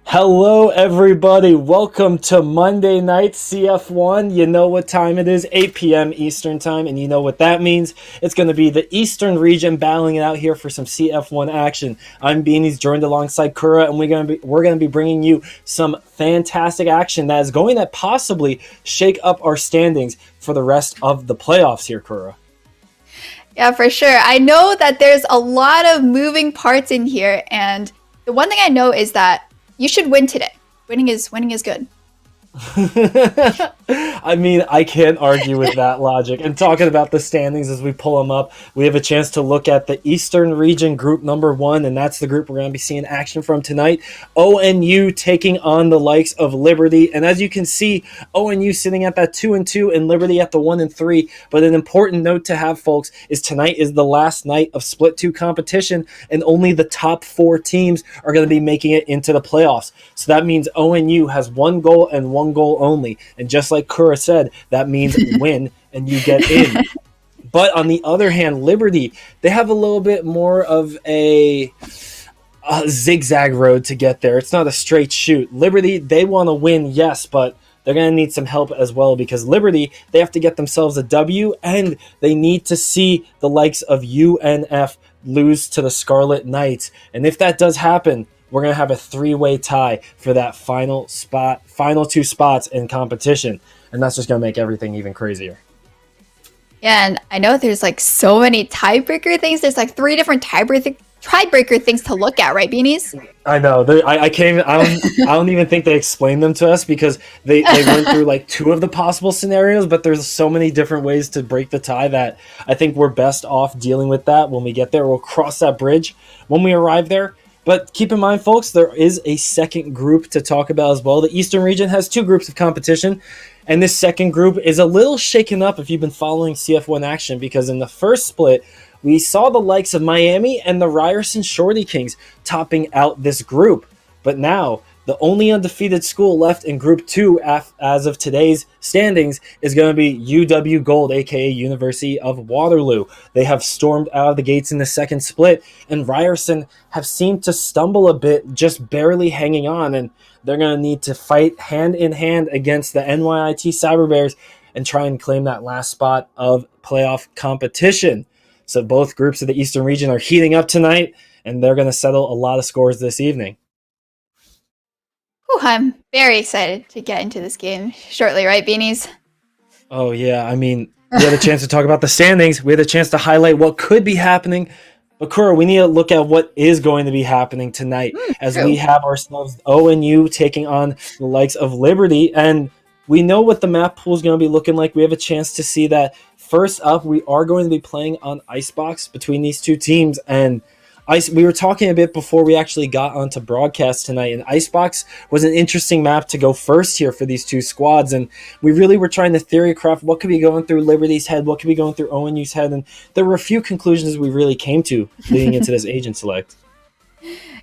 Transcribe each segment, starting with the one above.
Hello everybody, welcome to Monday night CF1. You know what time it is, 8 p.m. Eastern time, and you know what that means. It's going to be the Eastern region battling it out here for some CF1 action. I'm Beanies, joined alongside Kura, and we're going to be bringing you some fantastic action that is going to possibly shake up our standings for the rest of the playoffs here, Kura. Yeah, for sure. I know that there's a lot of moving parts in here, and the one thing I know is that you should win today. Winning is good. I mean, I can't argue with that logic. And talking about the standings as we pull them up, we have a chance to look at the Eastern region group number 1, and that's the group we're going to be seeing action from tonight. ONU taking on the likes of Liberty, and as you can see, ONU sitting at that 2-2 and Liberty at the 1-3. But an important note to have, folks, is tonight is the last night of Split 2 competition, and only the top 4 teams are going to be making it into the playoffs. So that means ONU has one goal and one goal only, and just like Kura said, that means win and you get in. But on the other hand, Liberty, they have a little bit more of a zigzag road to get there. It's not a straight shoot. Liberty, they want to win, yes, but they're going to need some help as well, because Liberty, they have to get themselves a W, and they need to see the likes of UNF lose to the Scarlet Knights. And if that does happen, we're going to have a 3-way tie for that final 2 spots in competition. And that's just going to make everything even crazier. Yeah, and I know there's like so many tiebreaker things. There's like 3 different tiebreaker things to look at, right, Beanies? I know. I don't even think they explained them to us, because they went through like 2 of the possible scenarios, but there's so many different ways to break the tie that I think we're best off dealing with that when we get there. We'll cross that bridge when we arrive there. But keep in mind, folks, there is a second group to talk about as well. The Eastern region has 2 groups of competition, and this second group is a little shaken up if you've been following CF1 action, because in the first split, we saw the likes of Miami and the Ryerson Shorty Kings topping out this group. But now, the only undefeated school left in Group 2 as of today's standings is going to be UW Gold, aka University of Waterloo. They have stormed out of the gates in the second split, and Ryerson have seemed to stumble a bit, just barely hanging on, and they're going to need to fight hand in hand against the NYIT Cyber Bears and try and claim that last spot of playoff competition. So both groups of the Eastern region are heating up tonight, and they're going to settle a lot of scores this evening. I'm very excited to get into this game shortly, right, Beanies? Oh, yeah. I mean, we had a chance to talk about the standings. We had a chance to highlight what could be happening. But, Kura, we need to look at what is going to be happening tonight as we have ourselves ONU taking on the likes of Liberty. And we know what the map pool is going to be looking like. We have a chance to see that. First up, we are going to be playing on Icebox between these 2 teams. And we were talking a bit before we actually got onto broadcast tonight, and Icebox was an interesting map to go first here for these 2 squads, and we really were trying to theory craft what could be going through Liberty's head, what could be going through ONU's head, and there were a few conclusions we really came to leading into this agent select.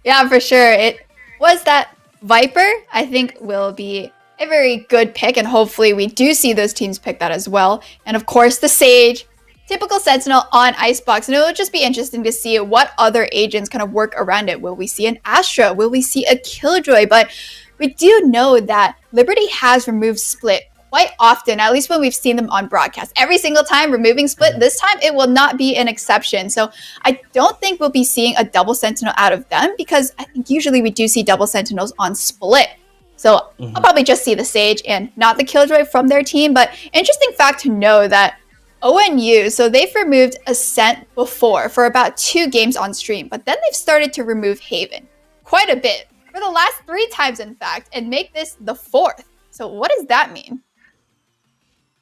Yeah, for sure. It was that Viper, I think, will be a very good pick, and hopefully we do see those teams pick that as well. And of course, the Sage, typical Sentinel on Icebox, and it will just be interesting to see what other agents kind of work around it. Will we see an Astra? Will we see a Killjoy? But we do know that Liberty has removed Split quite often, at least when we've seen them on broadcast. Every single time removing Split, this time it will not be an exception. So I don't think we'll be seeing a double Sentinel out of them, because I think usually we do see double Sentinels on Split. So I'll probably just see the Sage and not the Killjoy from their team. But interesting fact to know that ONU, so they've removed Ascent before for about 2 games on stream, but then they've started to remove Haven quite a bit for the last 3 times, in fact, and make this the 4th. So what does that mean?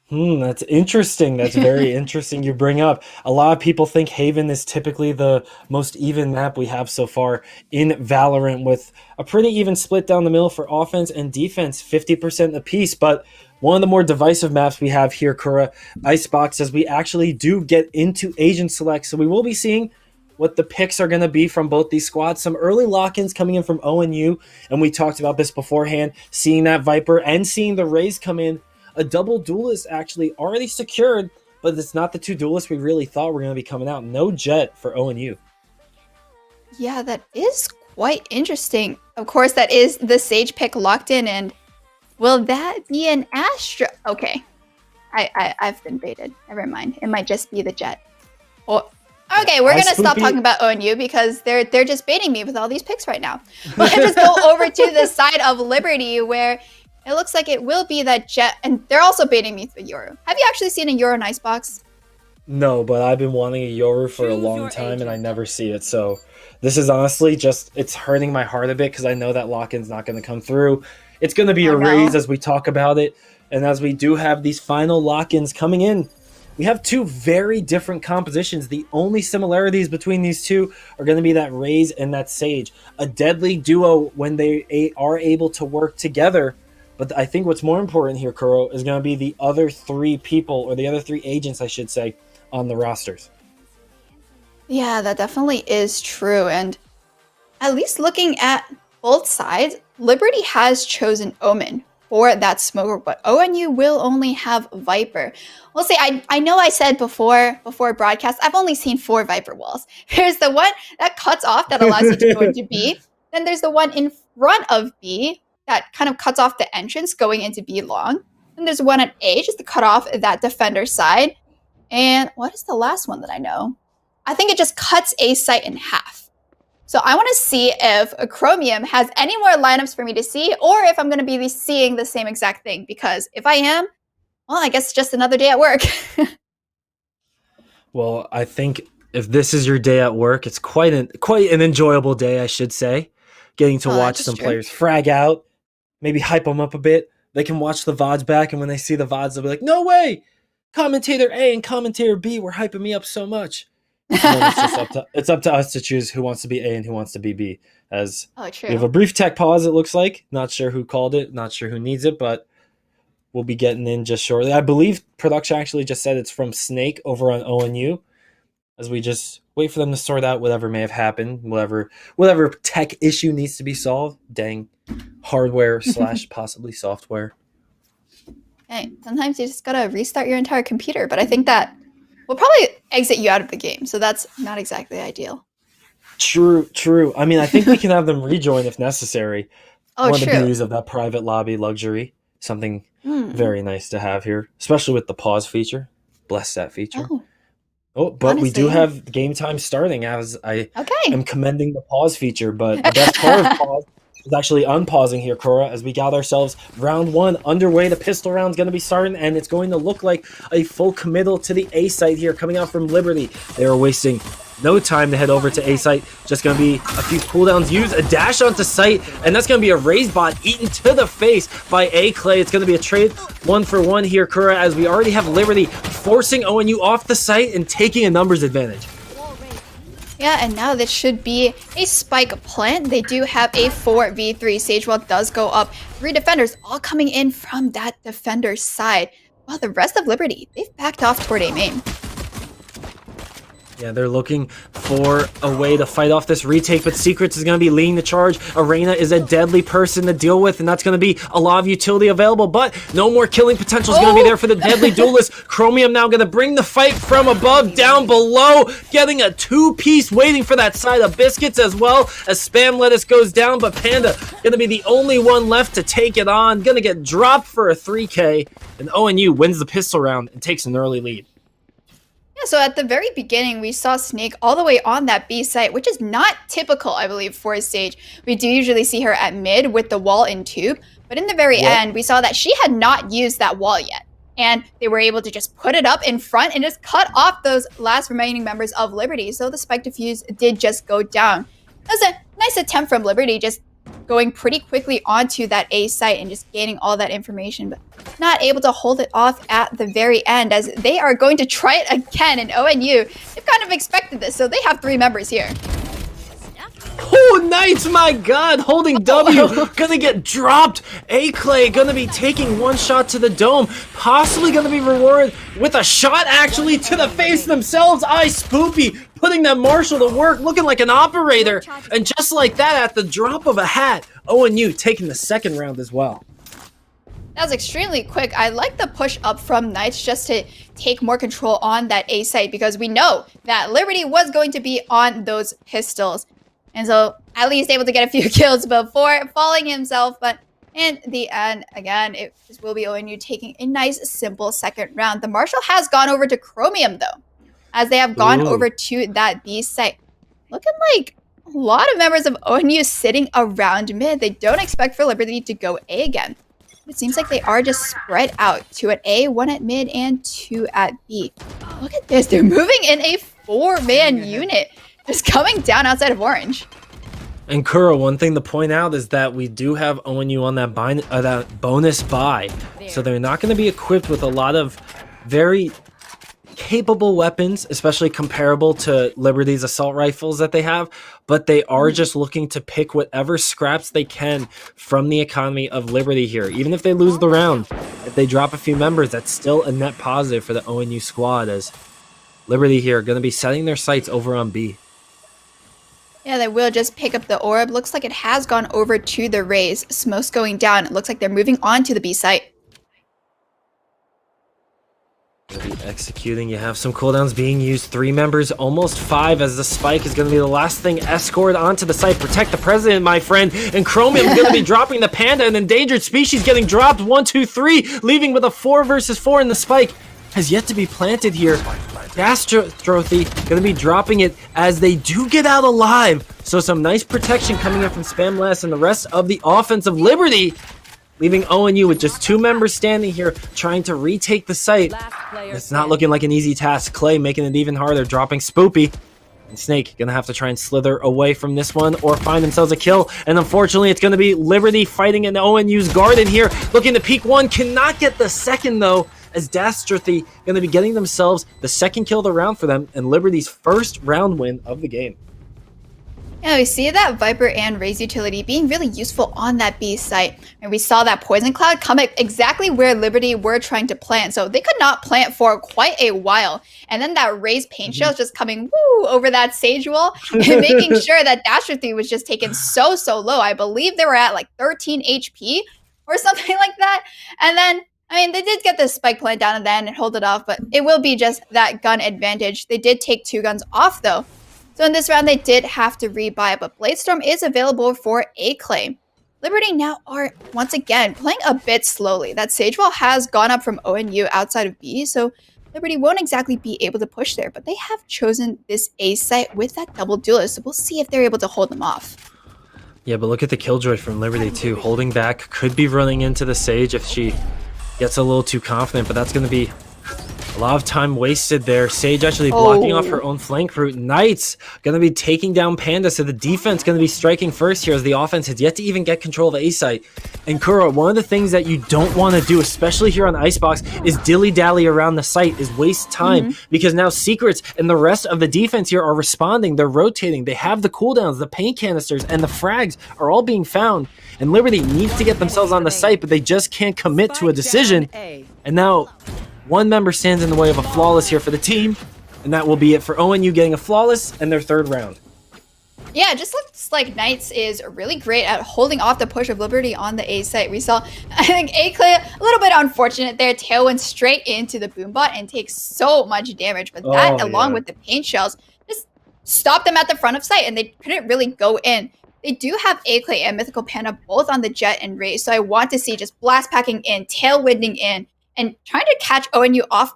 That's interesting. That's very interesting you bring up. A lot of people think Haven is typically the most even map we have so far in Valorant, with a pretty even split down the middle for offense and defense, 50% apiece. But one of the more divisive maps we have here, Kura, Icebox, as we actually do get into agent select. So we will be seeing what the picks are going to be from both these squads. Some early lock-ins coming in from ONU, and we talked about this beforehand, seeing that Viper and seeing the Rays come in. A double duelist actually already secured, but it's not the two duelists we really thought were going to be coming out. No Jet for ONU. Yeah, that is quite interesting. Of course, that is the Sage pick locked in, and will that be an Astra? Okay, I've been baited. Never mind. It might just be the Jet. Oh, okay, we're gonna stop talking about ONU because they're just baiting me with all these picks right now. Let's just go over to the side of Liberty, where it looks like it will be that Jet, and they're also baiting me with Yoru. Have you actually seen a Yoru in Icebox? No, but I've been wanting a Yoru for a long time, and I never see it. So this is honestly just, it's hurting my heart a bit because I know that lock-in's not going to come through. It's going to be a raise as we talk about it, and as we do have these final lock-ins coming in. We have two very different compositions. The only similarities between these two are going to be that Raze and that Sage. A deadly duo when they are able to work together. But I think what's more important here, Kuro, is going to be the other three people, or the other three agents, I should say, on the rosters. Yeah, that definitely is true. And at least looking at both sides, Liberty has chosen Omen for that smoker, but ONU will only have Viper. We'll say, I know I said before broadcast, I've only seen 4 Viper walls. There's the one that cuts off that allows you to go into B. Then there's the one in front of B that kind of cuts off the entrance going into B long. And there's one at A just to cut off that defender side. And what is the last one that I know? I think it just cuts A site in half. So I want to see if Chromium has any more lineups for me to see, or if I'm going to be seeing the same exact thing. Because if I am, well, I guess it's just another day at work. Well, I think if this is your day at work, it's quite an enjoyable day, I should say. Getting to watch some players frag out, maybe hype them up a bit. They can watch the VODs back, and when they see the VODs, they'll be like, no way! Commentator A and Commentator B were hyping me up so much. It's up to us to choose who wants to be A and who wants to be B. As we have a brief tech pause, it looks like. Not sure who called it, not sure who needs it, but we'll be getting in just shortly. I believe production actually just said it's from Snake over on ONU, as we just wait for them to sort out whatever may have happened, whatever tech issue needs to be solved. Dang hardware / possibly software. Hey, sometimes you just gotta restart your entire computer, but I think that will probably exit you out of the game, so that's not exactly ideal. True. I mean, I think we can have them rejoin if necessary. Oh, one of the beauties of that private lobby luxury. Something very nice to have here, especially with the pause feature. Bless that feature. But honestly, we do have game time starting, as I am commending the pause feature, but the best part of pause is actually unpausing here, Cora, as we got ourselves round 1 underway. The pistol round's going to be starting, and it's going to look like a full committal to the A site here, coming out from Liberty. They are wasting no time to head over to A site. Just going to be a few cooldowns used, a dash onto site, and that's going to be a raise bot eaten to the face by A Clay. It's going to be a trade 1-for-1 here, Kura, as we already have Liberty forcing ONU off the site and taking a numbers advantage. Yeah, and now this should be a spike plant. They do have a 4v3. Sage wall does go up. 3 defenders all coming in from that defender's side. While the rest of Liberty, they've backed off toward A main. Yeah, they're looking for a way to fight off this retake, but Secrets is going to be leading the charge. Arena is a deadly person to deal with, and that's going to be a lot of utility available, but no more killing potential is going to be there for the deadly duelist. Chromium now going to bring the fight from above down below, getting a 2-piece waiting for that side of Biscuits, as well as Spam Lettuce goes down, but Panda going to be the only one left to take it on. Going to get dropped for a 3K, and ONU wins the pistol round and takes an early lead. Yeah, so at the very beginning, we saw Snake all the way on that B site, which is not typical, I believe, for Sage. We do usually see her at mid with the wall and tube, but in the very end, we saw that she had not used that wall yet. And they were able to just put it up in front and just cut off those last remaining members of Liberty. So the spike defuse did just go down. That was a nice attempt from Liberty, just going pretty quickly onto that A site and just gaining all that information. But not able to hold it off at the very end, as they are going to try it again. And ONU, they've kind of expected this, so they have 3 members here. Oh, Knights, my god, holding W, gonna get dropped. A-Clay gonna be taking one shot to the dome, possibly gonna be rewarded with a shot actually to the face themselves. Spoopy putting that Marshall to work, looking like an operator. And just like that, at the drop of a hat, ONU taking the second round as well. That was extremely quick. I like the push up from Knights just to take more control on that A site, because we know that Liberty was going to be on those pistols. And so at least able to get a few kills before falling himself. But in the end, again, it will be ONU taking a nice, simple second round. The Marshall has gone over to Chromium, though, as they have gone over to that B site. Looking like a lot of members of ONU sitting around mid. They don't expect for Liberty to go A again. It seems like they are just spread out. 2 at A, 1 at mid, and 2 at B. Look at this. They're moving in a 4-man unit. Just coming down outside of Orange. And Kuro, one thing to point out is that we do have ONU on that, that bonus buy. So they're not going to be equipped with a lot of very capable weapons, especially comparable to Liberty's assault rifles that they have. But they are just looking to pick whatever scraps they can from the economy of Liberty here. Even if they lose the round, if they drop a few members, that's still a net positive for the ONU squad, as Liberty here are going to be setting their sights over on B. Yeah, they will just pick up the orb. Looks like it has gone over to the Rays. Smoke's going down. It looks like they're moving on to the B site. Executing, you have some cooldowns being used. 3 members, almost 5, as the spike is going to be the last thing escorted onto the site. Protect the president, my friend. And Chromium going to be dropping the panda. An endangered species getting dropped. 1, 2, 3, leaving with a 4 versus 4, and the spike has yet to be planted here. Gastrophy going to be dropping it as they do get out alive. So some nice protection coming in from Spamless and the rest of the offense of Liberty, leaving ONU with just 2 members standing here trying to retake the site. It's not looking like an easy task. Clay making it even harder, dropping Spoopy. And Snake gonna have to try and slither away from this one or find themselves a kill. And unfortunately, it's gonna be Liberty fighting in ONU's garden here, looking to peek 1. Cannot get the second though, as Dastrathy going to be getting themselves the second kill of the round for them and Liberty's first round win of the game. Yeah, we see that Viper and Raze utility being really useful on that B site. And we saw that Poison Cloud come exactly where Liberty were trying to plant. So they could not plant for quite a while. And then that Raze paint shell is just coming over that Sage wall and making sure that Dastrathy was just taken so low. I believe they were at like 13 HP or something like that. And then I mean, they did get the spike plant down and then hold it off, but it will be just that gun advantage. They did take 2 guns off, though. So in this round, they did have to rebuy, but Bladestorm is available for A-Claim. Liberty now are, once again, playing a bit slowly. That Sage wall has gone up from ONU outside of B, so Liberty won't exactly be able to push there, but they have chosen this A site with that double duelist, so we'll see if they're able to hold them off. Yeah, but look at the killjoy from Liberty, too. Holding back, could be running into the Sage if she gets a little too confident, but that's going to be a lot of time wasted there. Sage actually blocking off her own flank route. Knights going to be taking down Panda, so the defense going to be striking first here as the offense has yet to even get control of the A site. And Kuro, one of the things that you don't want to do, especially here on Icebox, is dilly-dally around the site, is waste time, because now Secrets and the rest of the defense here are responding. They're rotating. They have the cooldowns, the paint canisters, and the frags are all being found. And Liberty needs to get themselves on the site, but they just can't commit to a decision. And now 1 member stands in the way of a flawless here for the team, and that will be it for ONU getting a flawless and their 3rd round. Yeah, it just looks like Knights is really great at holding off the push of Liberty on the A site. We saw, I think, A-Clay, a little bit unfortunate there. Tail went straight into the boombot and takes so much damage, but that, along with the paint shells, just stopped them at the front of site, and they couldn't really go in. They do have A-Clay and Mythical Panda both on the Jet and Raze, so I want to see just blast packing in, tailwinding in, and trying to catch ONU off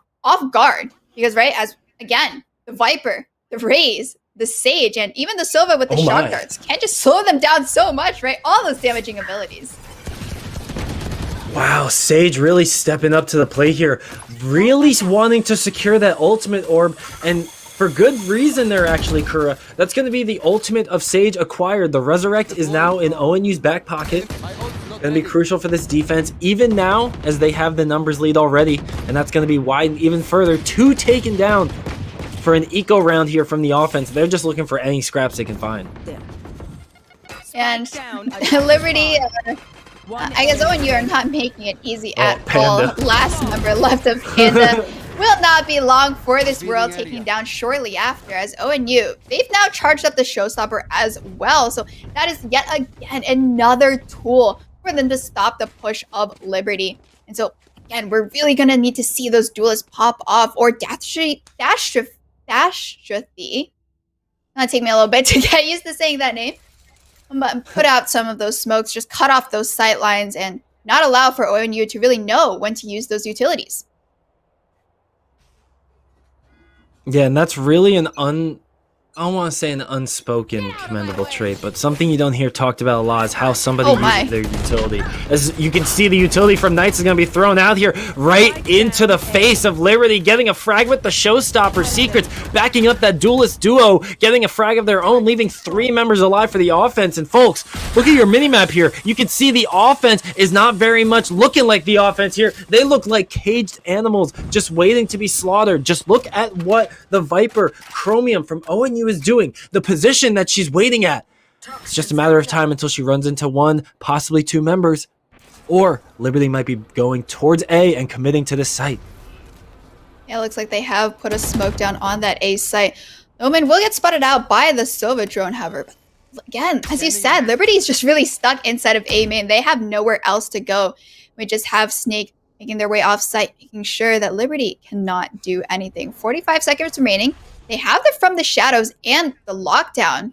guard. Because, right, as, again, the Viper, the Raze, the Sage, and even the Silva with the shock darts can't just slow them down so much, right? All those damaging abilities. Wow, Sage really stepping up to the plate here. Really wanting to secure that ultimate orb, and for good reason there, actually, Kura. That's going to be the ultimate of Sage acquired. The Resurrect is now in ONU's back pocket. Going to be crucial for this defense, even now as they have the numbers lead already, and that's going to be widened even further. 2 taken down for an eco round here from the offense. They're just looking for any scraps they can find. And Liberty, I guess ONU are not making it easy at all. Last member left of Panda will not be long for this world, taking down shortly after, as ONU, they've now charged up the showstopper as well. So that is yet again another tool for them to stop the push of Liberty. And so again, we're really gonna need to see those duelists pop off, or dastardly. Gonna take me a little bit to get used to saying that name. But put out some of those smokes, just cut off those sight lines, and not allow for ONU to really know when to use those utilities. Yeah, and that's really I don't want to say an unspoken commendable trait, but something you don't hear talked about a lot is how somebody uses their utility. As you can see, the utility from Knights is going to be thrown out here right into the face of Liberty, getting a frag with the showstopper. Secrets backing up that duelist duo, getting a frag of their own, leaving 3 members alive for the offense. And folks, look at your minimap here. You can see the offense is not very much looking like the offense here. They look like caged animals just waiting to be slaughtered. Just look at what the Viper Chromium from ONU is doing, the position that she's waiting at. It's just a matter of time until she runs into 1, possibly 2 members, or Liberty might be going towards A and committing to this site. Yeah, it looks like they have put a smoke down on that A site. Omen will get spotted out by the Sova drone, however. But again, as you said, Liberty is just really stuck inside of A main. They have nowhere else to go. We just have Snake making their way off site, making sure that Liberty cannot do anything. 45 seconds remaining. They have the From the Shadows and the lockdown.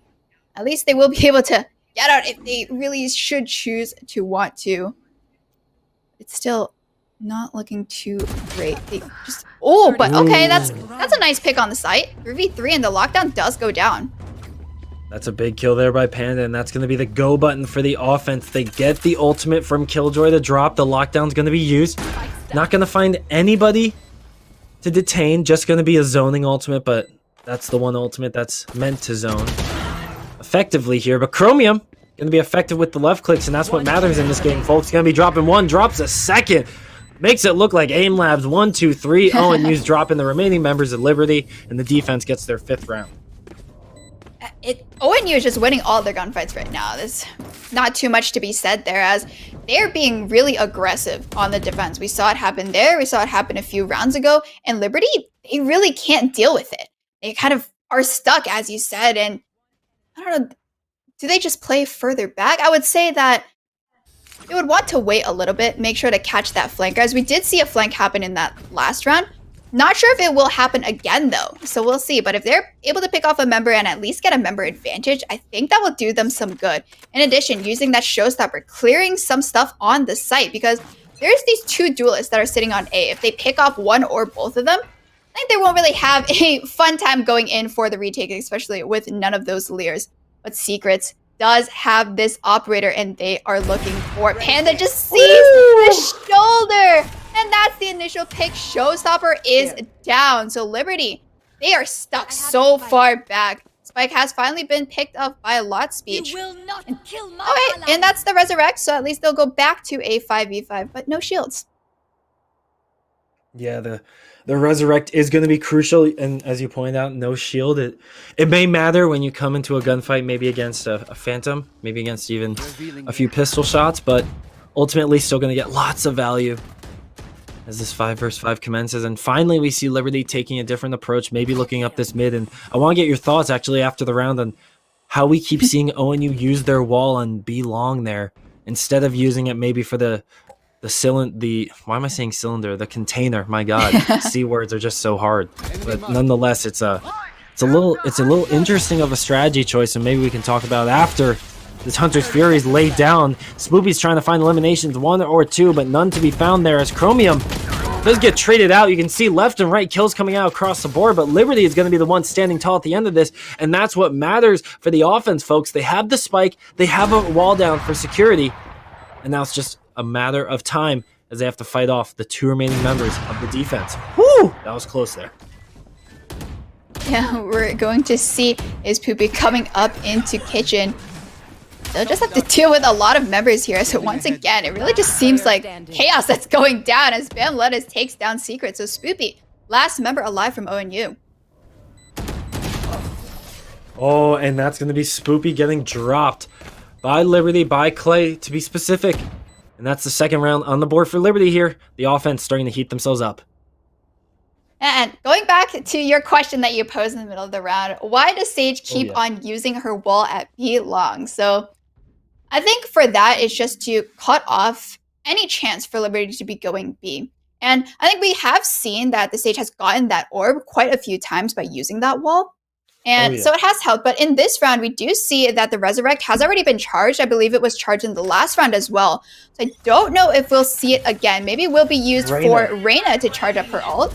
At least they will be able to get out if they really should choose to want to. It's still not looking too great. They just but okay, that's a nice pick on the site. 3v3 and the lockdown does go down. That's a big kill there by Panda, and that's going to be the go button for the offense. They get the ultimate from Killjoy to drop. The lockdown's going to be used. Not going to find anybody to detain. Just going to be a zoning ultimate, but that's the one ultimate that's meant to zone effectively here. But Chromium going to be effective with the left clicks, and that's what matters in this game, folks. Going to be dropping 1, drops a second. Makes it look like Aim Labs 1, 2, 3. ONU's dropping the remaining members of Liberty, and the defense gets their 5th round. ONU is just winning all their gunfights right now. There's not too much to be said there, as they're being really aggressive on the defense. We saw it happen there. We saw it happen a few rounds ago. And Liberty, they really can't deal with it. They kind of are stuck, as you said. And I don't know, do they just play further back? I would say that they would want to wait a little bit, make sure to catch that flanker, as we did see a flank happen in that last round. Not sure if it will happen again, though, so we'll see. But if they're able to pick off a member and at least get a member advantage, I think that will do them some good. In addition, using that showstopper, clearing some stuff on the site, because there's these 2 duelists that are sitting on A. If they pick off 1 or both of them, I think they won't really have a fun time going in for the retake, especially with none of those Lears. But Secrets does have this operator, and they are looking for Panda. Just sees the shoulder, and that's the initial pick. Showstopper is down. So Liberty, they are stuck so far back. Spike has finally been picked up by a lot speech. You will not kill my ally. And that's the resurrect, so at least they'll go back to a 5v5, but no shields. Yeah, the resurrect is going to be crucial, and as you pointed out, no shield. It may matter when you come into a gunfight, maybe against a phantom, maybe against even a few pistol shots, but ultimately still going to get lots of value as this 5 versus 5 commences. And finally, we see Liberty taking a different approach, maybe looking up this mid. And I want to get your thoughts actually after the round on how we keep seeing ONU use their wall and be long there instead of using it maybe for the cylinder. Why am I saying cylinder? The container. My God, C words are just so hard. But nonetheless, it's a little interesting of a strategy choice, and maybe we can talk about it after this Hunter's Fury is laid down. Spoopy's trying to find eliminations, 1 or 2, but none to be found there as Chromium does get traded out. You can see left and right kills coming out across the board, but Liberty is going to be the one standing tall at the end of this, and that's what matters for the offense, folks. They have the spike, they have a wall down for security, and now it's just a matter of time as they have to fight off the 2 remaining members of the defense. Whew! That was close there. Yeah, we're going to see is Poopy coming up into kitchen. They'll just have to deal with a lot of members here. So once again, it really just seems like chaos that's going down as Bam Lettuce takes down Secret. So Spoopy, last member alive from ONU. Oh, and that's going to be Spoopy getting dropped by Liberty, by Clay, to be specific. And that's the second round on the board for Liberty here. The offense starting to heat themselves up. And going back to your question that you posed in the middle of the round, why does Sage keep on using her wall at B long? So I think for that, it's just to cut off any chance for Liberty to be going B. And I think we have seen that the Sage has gotten that orb quite a few times by using that wall. And so it has helped. But in this round, we do see that the Resurrect has already been charged. I believe it was charged in the last round as well. So I don't know if we'll see it again. Maybe it will be used for Reyna to charge up her ult.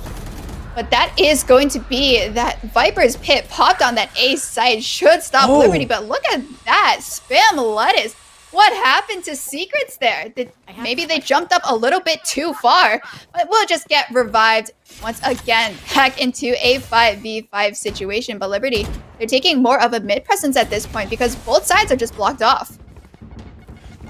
But that is going to be that Viper's Pit popped on that A side. Should stop Liberty. But look at that. Spam Lettuce. What happened to Secrets there? Maybe they jumped up a little bit too far. But we'll just get revived once again back into a 5v5 situation. But Liberty, they're taking more of a mid presence at this point because both sides are just blocked off.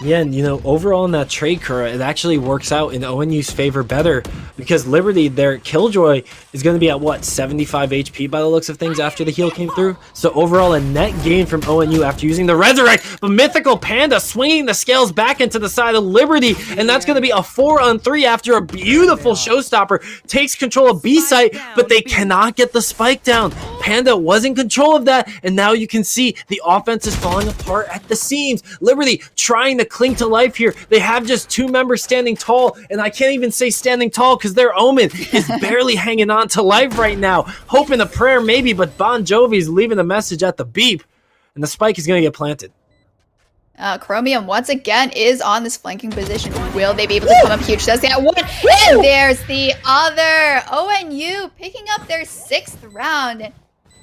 Yeah, and you know, overall in that trade, Kura, it actually works out in ONU's favor better because Liberty, their Killjoy is going to be at what, 75 HP by the looks of things after the heal came through. So overall, a net gain from ONU after using the Resurrect. But Mythical Panda swinging the scales back into the side of Liberty, and that's going to be a 4-on-3 after a beautiful showstopper takes control of B site, but they cannot get the spike down. Panda was in control of that, and now you can see the offense is falling apart at the seams. Liberty trying to cling to life here. They have just two members standing tall, and I can't even say standing tall because their Omen is barely hanging on to life right now. Hoping a prayer maybe, but Bon Jovi's leaving a message at the beep, and the spike is going to get planted. Chromium once again is on this flanking position. Will they be able to come up huge? Does get one, and there's the other. ONU picking up their 6th round.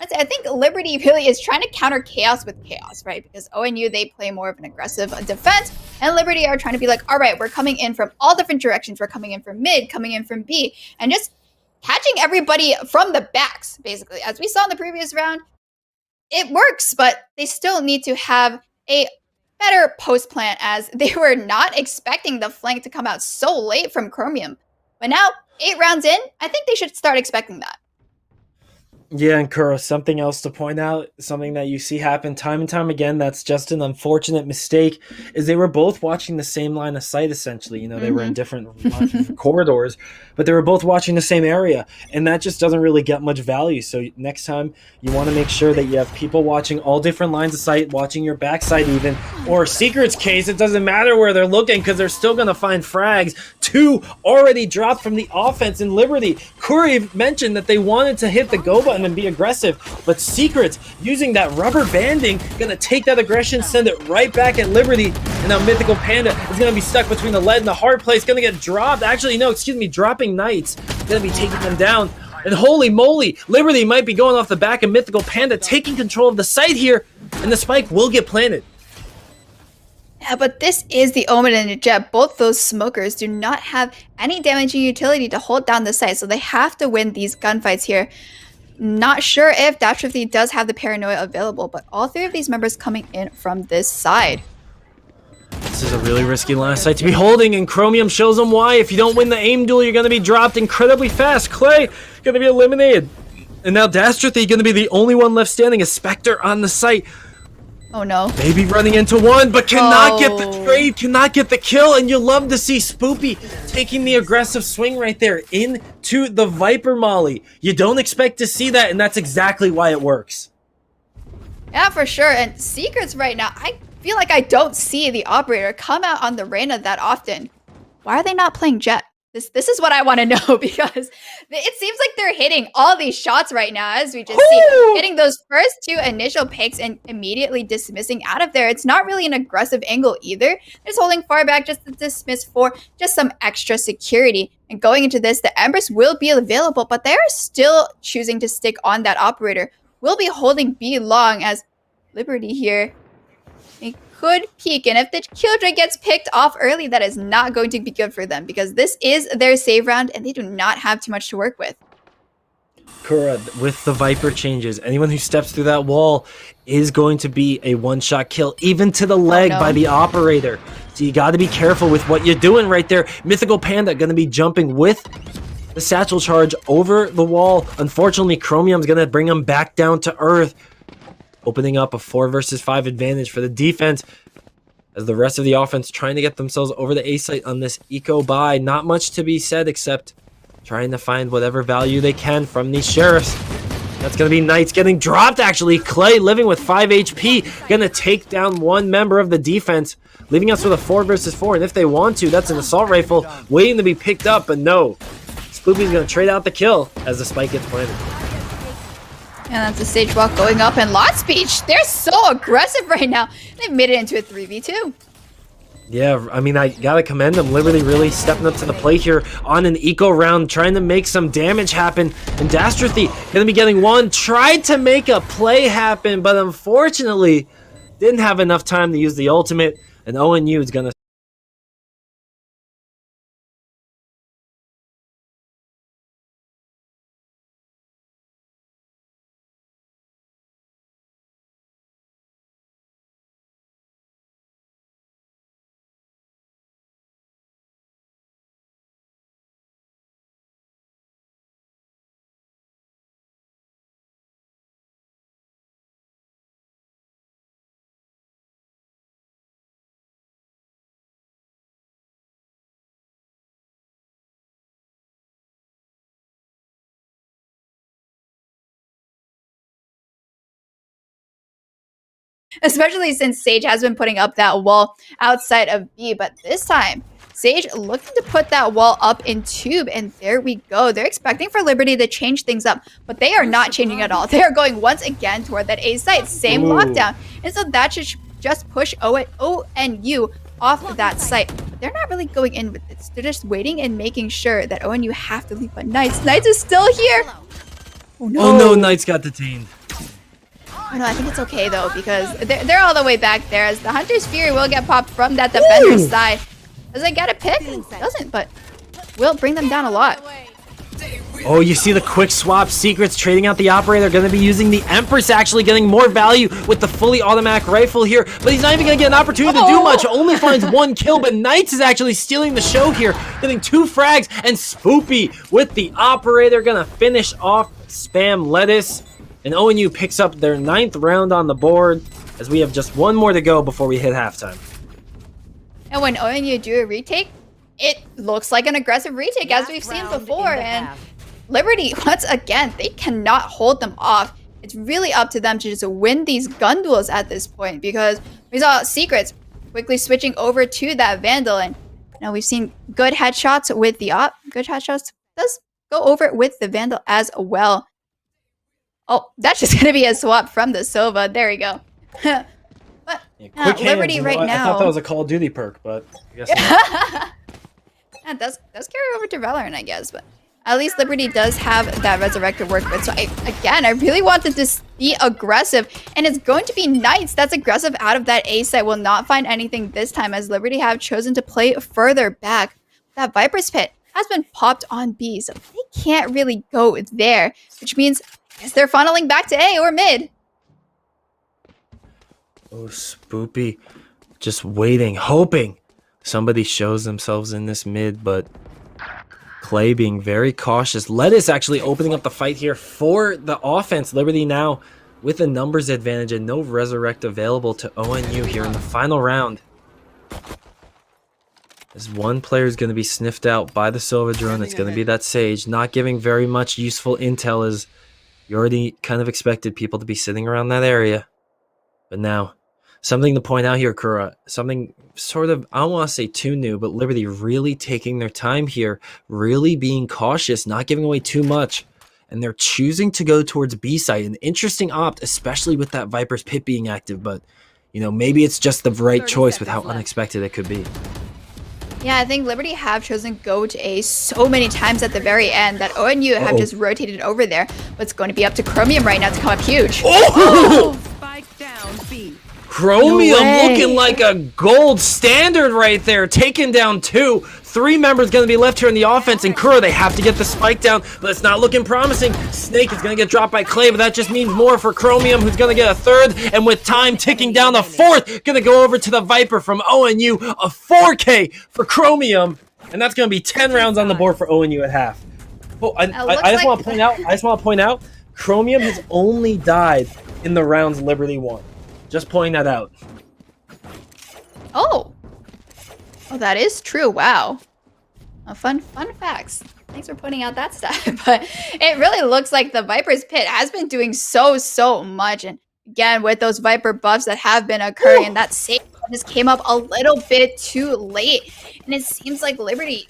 And I think Liberty really is trying to counter chaos with chaos, right? Because ONU, they play more of an aggressive defense, and Liberty are trying to be like, all right, we're coming in from all different directions. We're coming in from mid, coming in from B, and just catching everybody from the backs, basically. As we saw in the previous round, it works, but they still need to have a better post plan as they were not expecting the flank to come out so late from Chromium. But now, 8 rounds in, I think they should start expecting that. Yeah, and Kura, something else to point out, something that you see happen time and time again, that's just an unfortunate mistake, is they were both watching the same line of sight, essentially. You know, they were in different corridors, but they were both watching the same area, and that just doesn't really get much value. So next time, you want to make sure that you have people watching all different lines of sight, watching your backside even, or Secret's case, it doesn't matter where they're looking because they're still going to find frags. 2 already dropped from the offense in Liberty. Kuri mentioned that they wanted to hit the go button and be aggressive, but Secrets using that rubber banding, gonna take that aggression, send it right back at Liberty, and now Mythical Panda is gonna be stuck between the lead and the hard place, gonna get dropped. Actually, no, excuse me, dropping Knights, gonna be taking them down. And holy moly, Liberty might be going off the back of Mythical Panda, taking control of the site here, and the spike will get planted. Yeah, but this is the Omen and the Jet. Both those smokers do not have any damaging utility to hold down the site, so they have to win these gunfights here. Not sure if Dash 50 does have the Paranoia available, but all 3 of these members coming in from this side. This is a really risky line of sight to be holding, and Chromium shows them why. If you don't win the aim duel, you're going to be dropped incredibly fast. Clay going to be eliminated. And now Dastrathy going to be the only one left standing, a Spectre on the site. Oh no. Maybe running into one, but cannot get the trade, cannot get the kill, and you love to see Spoopy taking the aggressive swing right there into the Viper Molly. You don't expect to see that, and that's exactly why it works. Yeah, for sure. And Secrets right now, I feel like I don't see the Operator come out on the Reyna that often. Why are they not playing Jet? This is what I want to know, because it seems like they're hitting all these shots right now, as we just see. Hitting those first 2 initial picks and immediately dismissing out of there. It's not really an aggressive angle either. They're just holding far back just to dismiss for just some extra security. And going into this, the Empress will be available, but they're still choosing to stick on that Operator. We'll be holding B long as Liberty here. They could peek, and if the Killjoy gets picked off early, that is not going to be good for them because this is their save round and they do not have too much to work with. Kura, with the Viper changes, anyone who steps through that wall is going to be a one-shot kill, even to the leg by the operator. So you got to be careful with what you're doing right there. Mythical Panda going to be jumping with the satchel charge over the wall. Unfortunately, Chromium's going to bring him back down to earth, opening up a 4 versus 5 advantage for the defense, as the rest of the offense trying to get themselves over the A site on this eco buy. Not much to be said except trying to find whatever value they can from these sheriffs. That's going to be Knights getting dropped, actually. Clay living with 5 HP, going to take down one member of the defense, leaving us with a 4 versus 4. And if they want to, that's an assault rifle waiting to be picked up, but no. Spoopy's going to trade out the kill as the spike gets planted. And that's a stage walk going up, and Lot Speech, they're so aggressive right now. They've made it into a 3v2. Yeah, I mean, I gotta commend them. Liberty really stepping up to the plate here on an eco round, trying to make some damage happen. And Dastrathy gonna be getting one. Tried to make a play happen, but unfortunately didn't have enough time to use the ultimate. And ONU is gonna... Especially since Sage has been putting up that wall outside of B, but this time, Sage looking to put that wall up in tube, and there we go. They're expecting for Liberty to change things up, but they are not changing at all. They are going once again toward that A site, same lockdown, and so that should just push ONU off that site. But they're not really going in with this. They're just waiting and making sure that ONU have to leave, but Knights is still here. Oh no, Knights got detained. Oh no, I think it's okay though, because they're all the way back there, as the Hunter's Fury will get popped from that defender's side. Does it get a pick? It doesn't, but will bring them down a lot. Oh, you see the quick swap. Secrets trading out the operator. Going to be using the Empress, actually getting more value with the fully automatic rifle here. But he's not even going to get an opportunity to do much. Only finds 1 kill, but Knights is actually stealing the show here. Getting 2 frags, and Spoopy with the operator. Going to finish off Spam Lettuce. And ONU picks up their 9th round on the board, as we have just 1 more to go before we hit halftime. And when ONU do a retake, it looks like an aggressive retake, as we've seen before. And Liberty, once again, they cannot hold them off. It's really up to them to just win these gun duels at this point, because we saw Secrets quickly switching over to that Vandal. And now we've seen good headshots with the op. Good headshots does go over with the Vandal as well. Oh, that's just going to be a swap from the Sova. There we go. But Yeah, Liberty right now. I thought that was a Call of Duty perk, but I guess not. That does carry over to Valorant, I guess. But at least Liberty does have that Resurrector work with. So I really wanted to be aggressive. And it's going to be Knights that's aggressive out of that A site. Will not find anything this time, as Liberty have chosen to play further back. That Viper's Pit has been popped on B, so they can't really go there. Which means they're funneling back to A or mid. Oh, Spoopy. Just waiting, hoping somebody shows themselves in this mid, but Clay being very cautious. Lettuce actually opening up the fight here for the offense. Liberty now with a numbers advantage and no Resurrect available to ONU here in the final round. As one player is going to be sniffed out by the Silver Drone, it's going to be that Sage. Not giving very much useful intel, as you already kind of expected people to be sitting around that area. But now, something to point out here, Kura. Something sort of, I don't want to say too new, but Liberty really taking their time here. Really being cautious, not giving away too much. And they're choosing to go towards B site. An interesting opt, especially with that Viper's Pit being active. But, you know, maybe it's just the right choice with how unexpected it could be. Yeah, I think Liberty have chosen go to A so many times at the very end that ONU have just rotated over there. But it's going to be up to Chromium right now to come up huge. Oh! Spike down B. Chromium looking like a gold standard right there. Taking down 2. 3 members going to be left here in the offense, and Kura, they have to get the spike down, but it's not looking promising. Snake is going to get dropped by Clay, but that just means more for Chromium, who's going to get a 3rd, and with time ticking down, the 4th going to go over to the Viper from ONU, a 4K for Chromium, and that's going to be 10 rounds on the board for ONU at half. Oh, I just want to point out, Chromium has only died in the rounds Liberty won. Just pointing that out. Oh, that is true. Wow. Fun facts. Thanks for pointing out that stuff. But it really looks like the Viper's pit has been doing so much. And again, with those Viper buffs that have been occurring, and that save just came up a little bit too late. And it seems like Liberty,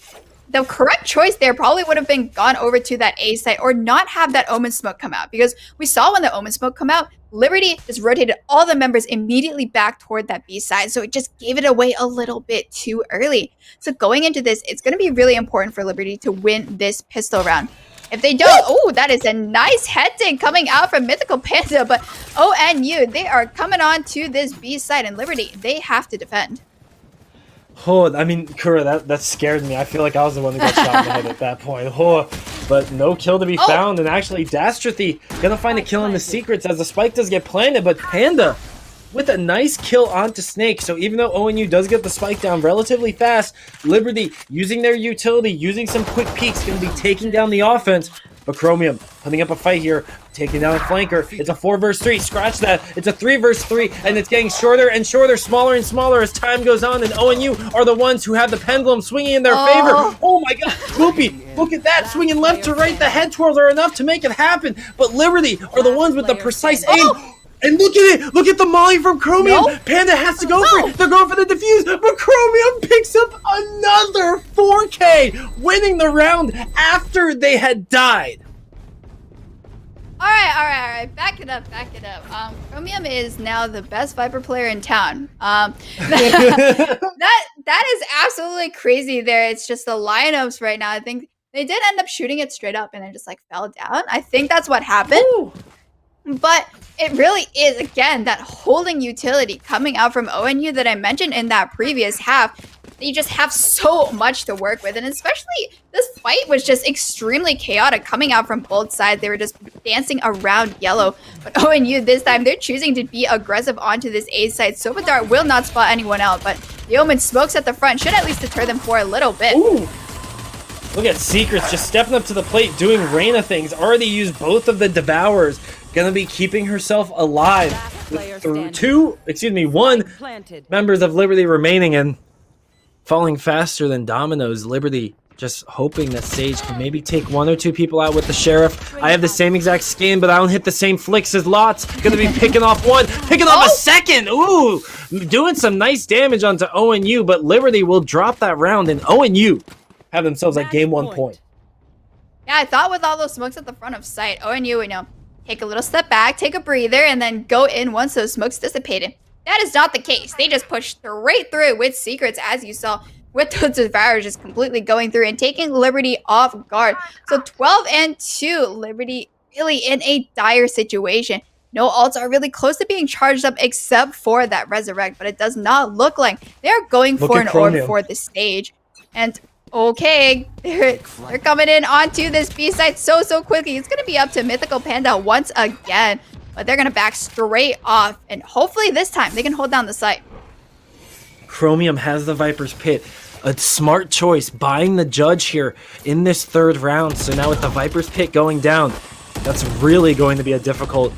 the correct choice there probably would have been gone over to that A site or not have that Omen smoke come out, because we saw when the Omen smoke come out, Liberty just rotated all the members immediately back toward that B side, so it just gave it away a little bit too early. So going into this, it's going to be really important for Liberty to win this pistol round. If they don't, oh, that is a nice head dig coming out from Mythical Panda, but ONU, they are coming on to this B side, and Liberty, they have to defend. Oh, I mean, Kura, that scared me. I feel like I was the one who got shot in the head at that point. Oh, but no kill to be found, and actually Dastrathy gonna find a kill in the secrets as the spike does get planted, but Panda with a nice kill onto Snake. So even though ONU does get the spike down relatively fast, Liberty using their utility, using some quick peeks, gonna be taking down the offense. But Chromium putting up a fight here, taking down a flanker. It's a 4 versus 3. Scratch that. It's a 3 versus 3, and it's getting shorter and shorter, smaller and smaller as time goes on. And ONU are the ones who have the pendulum swinging in their favor. Oh my God, Swoopy, look at that, swinging left to right. The head twirls are enough to make it happen. But Liberty are the ones with the precise aim. And look at it! Look at the molly from Chromium! Nope. Panda has to go for it! They're going for the defuse, but Chromium picks up another 4K, winning the round after they had died. All right. Back it up. Chromium is now the best Viper player in town. That is absolutely crazy there. It's just the lineups right now. I think they did end up shooting it straight up and it just like fell down. I think that's what happened. Ooh. But it really is, again, that holding utility coming out from ONU that I mentioned in that previous half. They just have so much to work with. And especially this fight was just extremely chaotic coming out from both sides. They were just dancing around yellow. But ONU this time, they're choosing to be aggressive onto this A side. Sofa Dart will not spot anyone out, but the Omen smokes at the front should at least deter them for a little bit. Ooh. Look at Secrets just stepping up to the plate, doing Reyna things. Already used both of the Devourers. Gonna be keeping herself alive with one members of Liberty remaining and falling faster than dominoes. Liberty just hoping that Sage can maybe take 1 or 2 people out with the Sheriff. I have the same exact skin, but I don't hit the same flicks as Lots. Gonna be picking off one, picking off a second. Ooh, doing some nice damage onto ONU, but Liberty will drop that round, and ONU have themselves like game 1 point. Yeah, I thought with all those smokes at the front of sight, ONU, take a little step back, take a breather, and then go in once those smokes dissipated. That is not the case. They just pushed straight through it with Secrets, as you saw, with those Devourers just completely going through and taking Liberty off guard. So 12-2, Liberty really in a dire situation. No ults are really close to being charged up except for that Resurrect, but it does not look like they're going for an orb for the stage. And okay, they're coming in onto this B side so quickly. It's going to be up to Mythical Panda once again, but they're going to back straight off, and hopefully this time they can hold down the site. Chromium has the Viper's Pit. A smart choice, buying the Judge here in this 3rd round. So now with the Viper's Pit going down, that's really going to be a difficult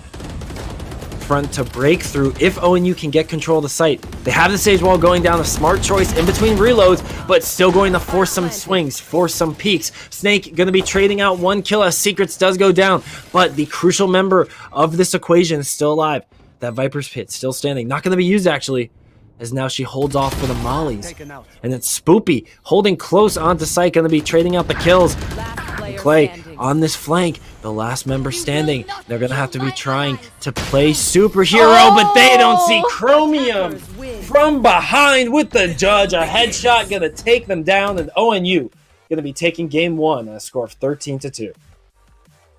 front to break through if ONU can get control of the site. They have the Sage Wall going down, a smart choice in between reloads, but still going to force some swings, force some peeks. Snake going to be trading out 1 kill as Secrets does go down, but the crucial member of this equation is still alive. That Viper's Pit still standing. Not going to be used actually, as now she holds off for the mollies. And it's Spoopy holding close onto site, going to be trading out the kills. Clay on this flank, the last member standing. They're going to have to be trying to play superhero, but they don't see Chromium from behind with the Judge. A headshot going to take them down, and ONU going to be taking game 1 at a score of 13-2.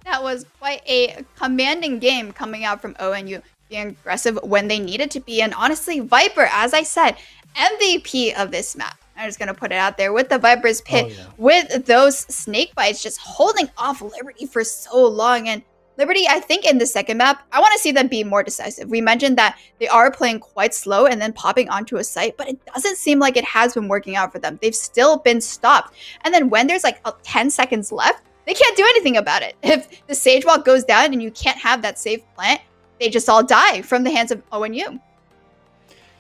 That was quite a commanding game coming out from ONU. Being aggressive when they needed to be, and honestly, Viper, as I said, MVP of this map. I'm just gonna put it out there with the Viper's Pit, Oh, yeah. with those snake bites just holding off Liberty for so long. And Liberty, I think in the second map, I want to see them be more decisive. We mentioned that they are playing quite slow and then popping onto a site, but it doesn't seem like it has been working out for them. They've still been stopped. And then when there's like 10 seconds left, they can't do anything about it. If the Sage Wall goes down and you can't have that safe plant, they just all die from the hands of ONU.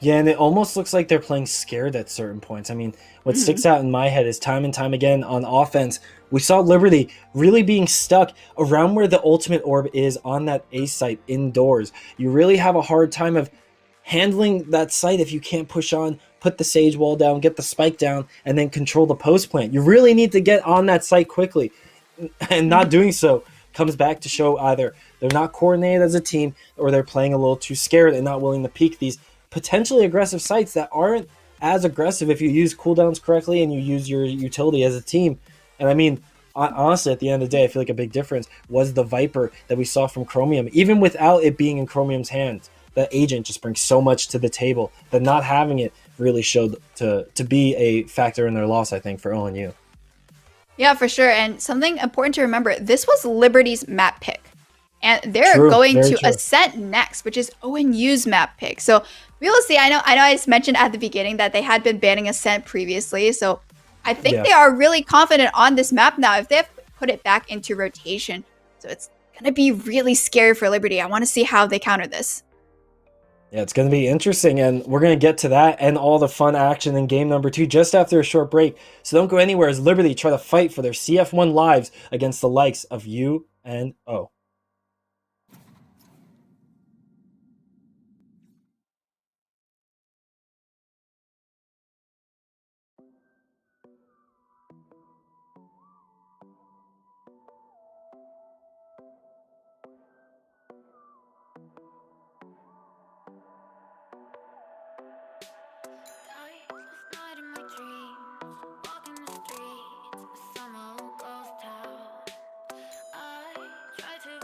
Yeah, and it almost looks like they're playing scared at certain points. I mean, what sticks out in my head is time and time again on offense, we saw Liberty really being stuck around where the ultimate orb is on that A site indoors. You really have a hard time of handling that site if you can't push on, put the Sage Wall down, get the spike down, and then control the post plant. You really need to get on that site quickly, and not doing so comes back to show either they're not coordinated as a team or they're playing a little too scared and not willing to peek these potentially aggressive sites that aren't as aggressive if you use cooldowns correctly and you use your utility as a team. And I mean, honestly, at the end of the day, I feel like a big difference was the Viper that we saw from Chromium. Even without it being in Chromium's hands, the agent just brings so much to the table that not having it really showed to be a factor in their loss, I think, for ONU. Yeah, for sure. And something important to remember, this was Liberty's map pick. And they're True, going very to true. Ascent next, which is ONU's map pick. So we will see. I know I just mentioned at the beginning that they had been banning Ascent previously. So I think Yeah. they are really confident on this map now if they have put it back into rotation. So it's going to be really scary for Liberty. I want to see how they counter this. Yeah, it's going to be interesting, and we're going to get to that and all the fun action in game number 2 just after a short break. So don't go anywhere as Liberty try to fight for their CF1 lives against the likes of UNO. Last night in my dreams, walking the streets, summer goes down. I try to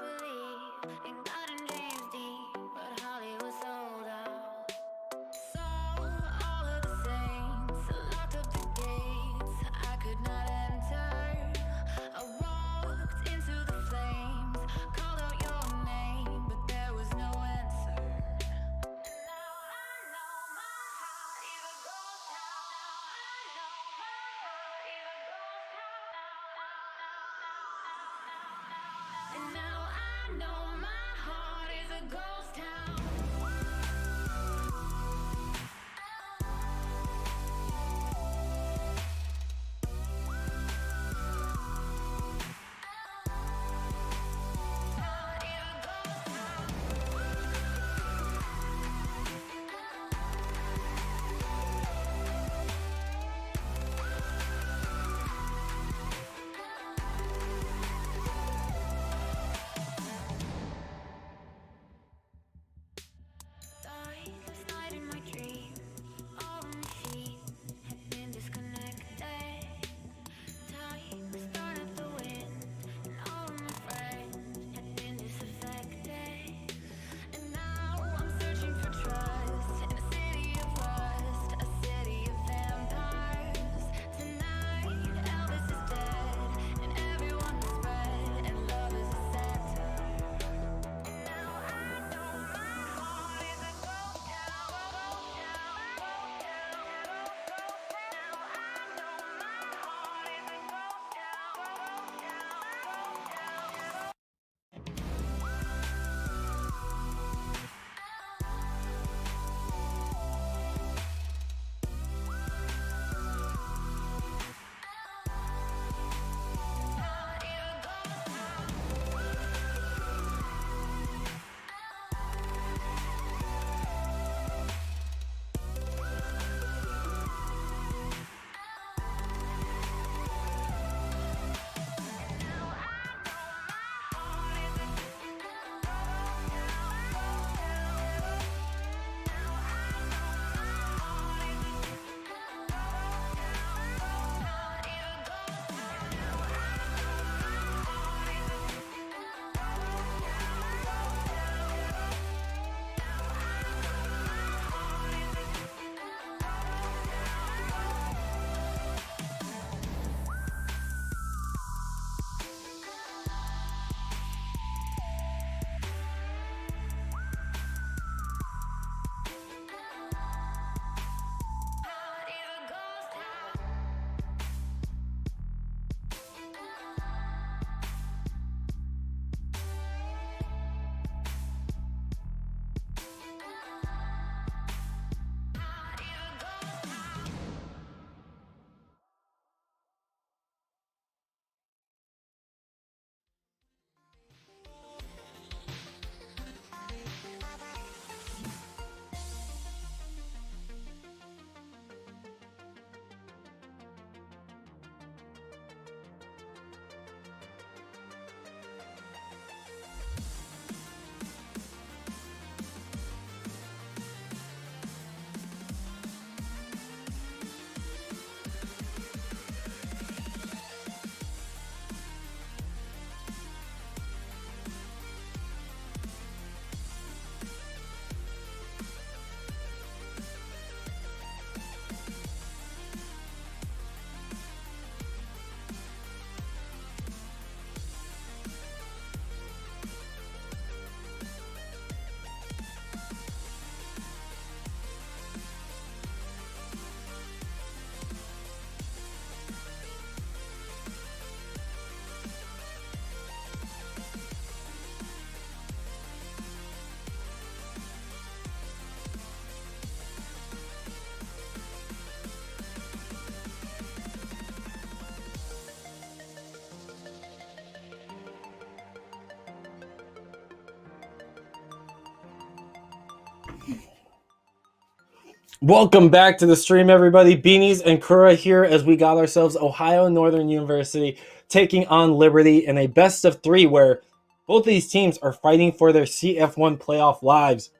Welcome back to the stream, everybody. Beanies and Kura here as we got ourselves Ohio Northern University taking on Liberty in a best of 3 where both these teams are fighting for their CF1 playoff lives.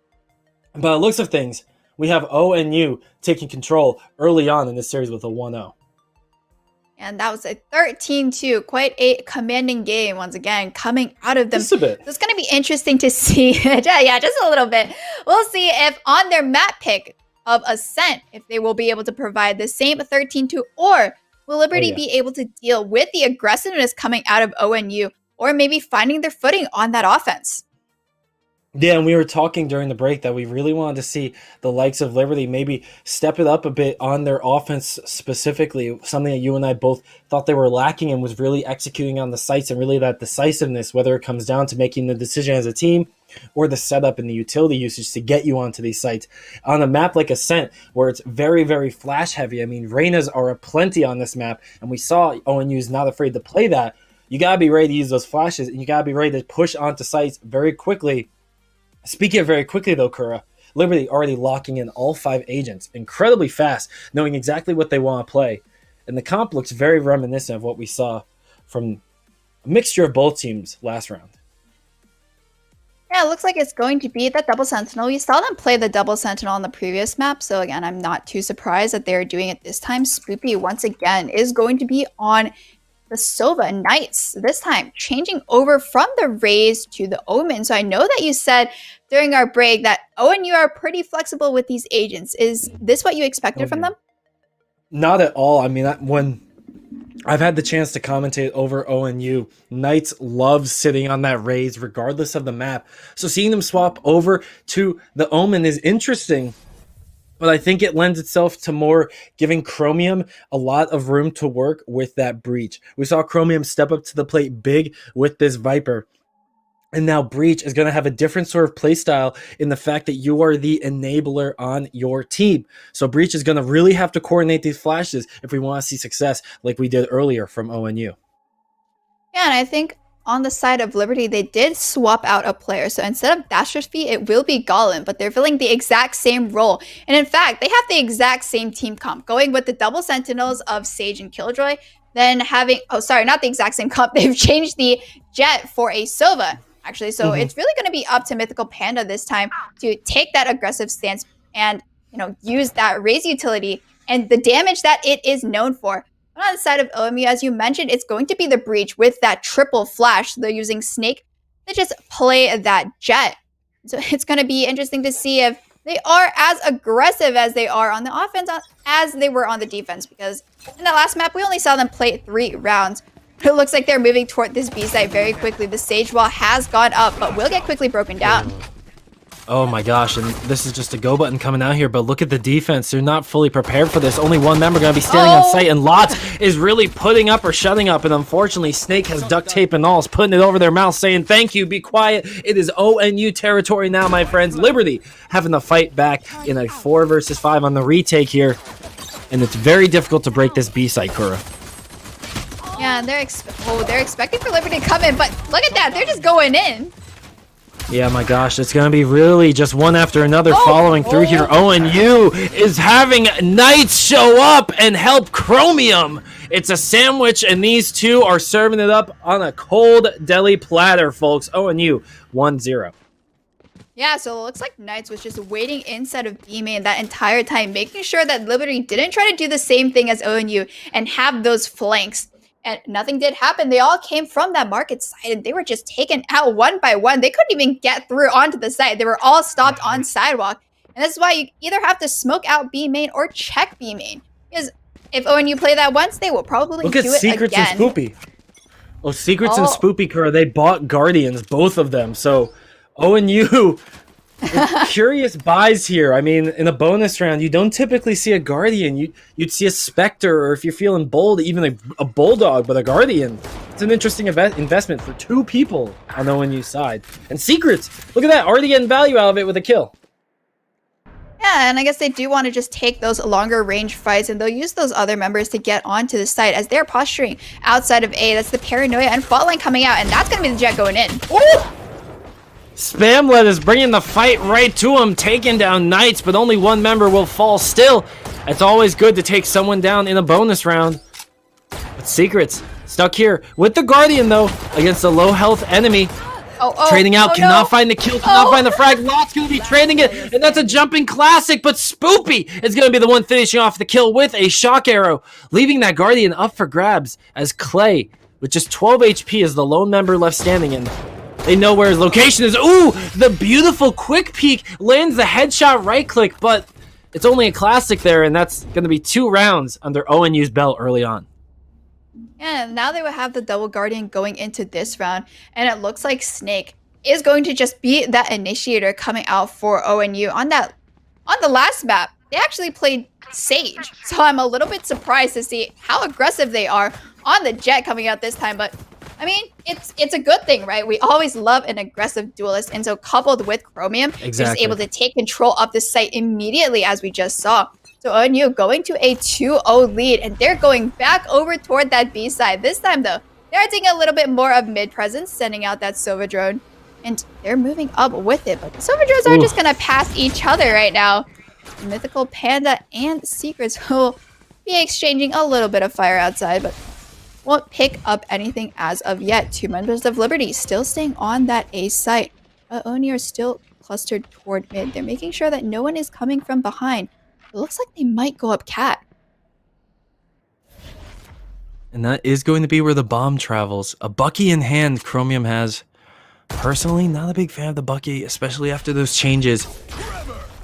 By the looks of things, we have ONU taking control early on in this series with a 1-0. And that was a 13-2, quite a commanding game once again coming out of them. Just a bit. So it's going to be interesting to see. Yeah, just a little bit. We'll see if on their map pick of Ascent, if they will be able to provide the same 13-2, or will Liberty be able to deal with the aggressiveness coming out of ONU, or maybe finding their footing on that offense. Yeah, and we were talking during the break that we really wanted to see the likes of Liberty maybe step it up a bit on their offense specifically, something that you and I both thought they were lacking and was really executing on the sites and really that decisiveness, whether it comes down to making the decision as a team or the setup and the utility usage to get you onto these sites. On a map like Ascent, where it's very, very flash heavy, I mean, Reynas are aplenty on this map, and we saw ONU is not afraid to play that. You got to be ready to use those flashes, and you got to be ready to push onto sites very quickly. Speaking of very quickly, though, Kura, Liberty already locking in all 5 agents incredibly fast, knowing exactly what they want to play. And the comp looks very reminiscent of what we saw from a mixture of both teams last round. Yeah, it looks like it's going to be that double sentinel. We saw them play the double sentinel on the previous map, so again, I'm not too surprised that they're doing it this time. Spoopy, once again, is going to be on the Sova Knights, this time changing over from the Rays to the Omen. So I know that you said during our break that ONU are pretty flexible with these agents. Is this what you expected from them? Not at all. I mean, when I've had the chance to commentate over ONU, Knights love sitting on that Rays regardless of the map. So seeing them swap over to the Omen is interesting. But I think it lends itself to more giving Chromium a lot of room to work with that Breach. We saw Chromium step up to the plate big with this Viper. And now Breach is going to have a different sort of playstyle in the fact that you are the enabler on your team. So Breach is going to really have to coordinate these flashes if we want to see success like we did earlier from ONU. Yeah, and I think on the side of Liberty, they did swap out a player. So instead of Dasher's Feet, it will be Golem, but they're filling the exact same role. And in fact, they have the exact same team comp, going with the double sentinels of Sage and Killjoy, then having, oh, sorry, not the exact same comp. They've changed the Jet for a Sova, actually. So it's really going to be up to Mythical Panda this time to take that aggressive stance and, use that Raise utility and the damage that it is known for. On the side of OMU, as you mentioned, it's going to be the Breach with that triple flash. They're using Snake to just play that Jet. So it's going to be interesting to see if they are as aggressive as they are on the offense as they were on the defense. Because in the last map, we only saw them play 3 rounds. It looks like they're moving toward this B site very quickly. The Sage wall has gone up, but will get quickly broken down. Oh my gosh, and this is just a go button coming out here, but look at the defense. They're not fully prepared for this. Only one member going to be standing on site, and Lots is really putting up or shutting up, and unfortunately, Snake has duct tape and all, is putting it over their mouth, saying, thank you, be quiet. It is ONU territory now, my friends. Liberty having to fight back in a 4 versus 5 on the retake here, and it's very difficult to break this B site, Kura. Yeah, and they're expecting for Liberty to come in, but look at that. They're just going in. Yeah, my gosh, it's going to be really just one after another following through here. ONU is having Knights show up and help Chromium. It's a sandwich, and these two are serving it up on a cold deli platter, folks. ONU 1-0. Yeah, so it looks like Knights was just waiting inside of B main that entire time, making sure that Liberty didn't try to do the same thing as ONU and have those flanks. And nothing did happen. They all came from that market side, and they were just taken out one by one. They couldn't even get through onto the site. They were all stopped on sidewalk. And that's why you either have to smoke out B main or check B main. Because if ONU play that once, they will probably do it again. Look at Secrets and Spoopy. Oh, Secrets and Spoopy, Kura, they bought Guardians, both of them. So ONU... curious buys here. I mean, in a bonus round, you don't typically see a Guardian. You'd see a Spectre, or if you're feeling bold, even a Bulldog, but a Guardian. It's an interesting investment for 2 people on the ONU side. And Secrets, look at that, already getting value out of it with a kill. Yeah, and I guess they do want to just take those longer range fights, and they'll use those other members to get onto the site as they're posturing outside of A. That's the Paranoia and Fault Line coming out, and that's going to be the Jet going in. Ooh! Spamlet is bringing the fight right to him, taking down Knights, but only one member will fall still. It's always good to take someone down in a bonus round. But Secrets stuck here with the Guardian, though, against a low health enemy. Trading out, cannot find the kill, cannot find the frag. Lot's going to be trading it, and that's a jumping classic, but Spoopy is going to be the one finishing off the kill with a shock arrow, leaving that Guardian up for grabs as Clay, with just 12 HP, is the lone member left standing, and they know where his location is. Ooh, the beautiful quick peek lands the headshot right click, but it's only a classic there, and that's going to be 2 rounds under ONU's belt early on. Yeah, now they will have the double guardian going into this round, and it looks like Snake is going to just be that initiator coming out for ONU. On the last map, they actually played Sage, so I'm a little bit surprised to see how aggressive they are on the Jet coming out this time. But I mean, it's a good thing, right? We always love an aggressive duelist, and so coupled with Chromium, just able to take control of the site immediately, as we just saw. So ONU going to a 2-0 lead, and they're going back over toward that B side. This time, though, they're taking a little bit more of mid presence, sending out that Silver Drone, and they're moving up with it. But the Silver Drones are just going to pass each other right now. Mythical Panda and Secrets will be exchanging a little bit of fire outside, but won't pick up anything as of yet. 2 members of Liberty still staying on that A site, but ONU are still clustered toward mid. They're making sure that no one is coming from behind. It looks like they might go up Cat. And that is going to be where the bomb travels. A Bucky in hand Chromium has. Personally, not a big fan of the Bucky, especially after those changes.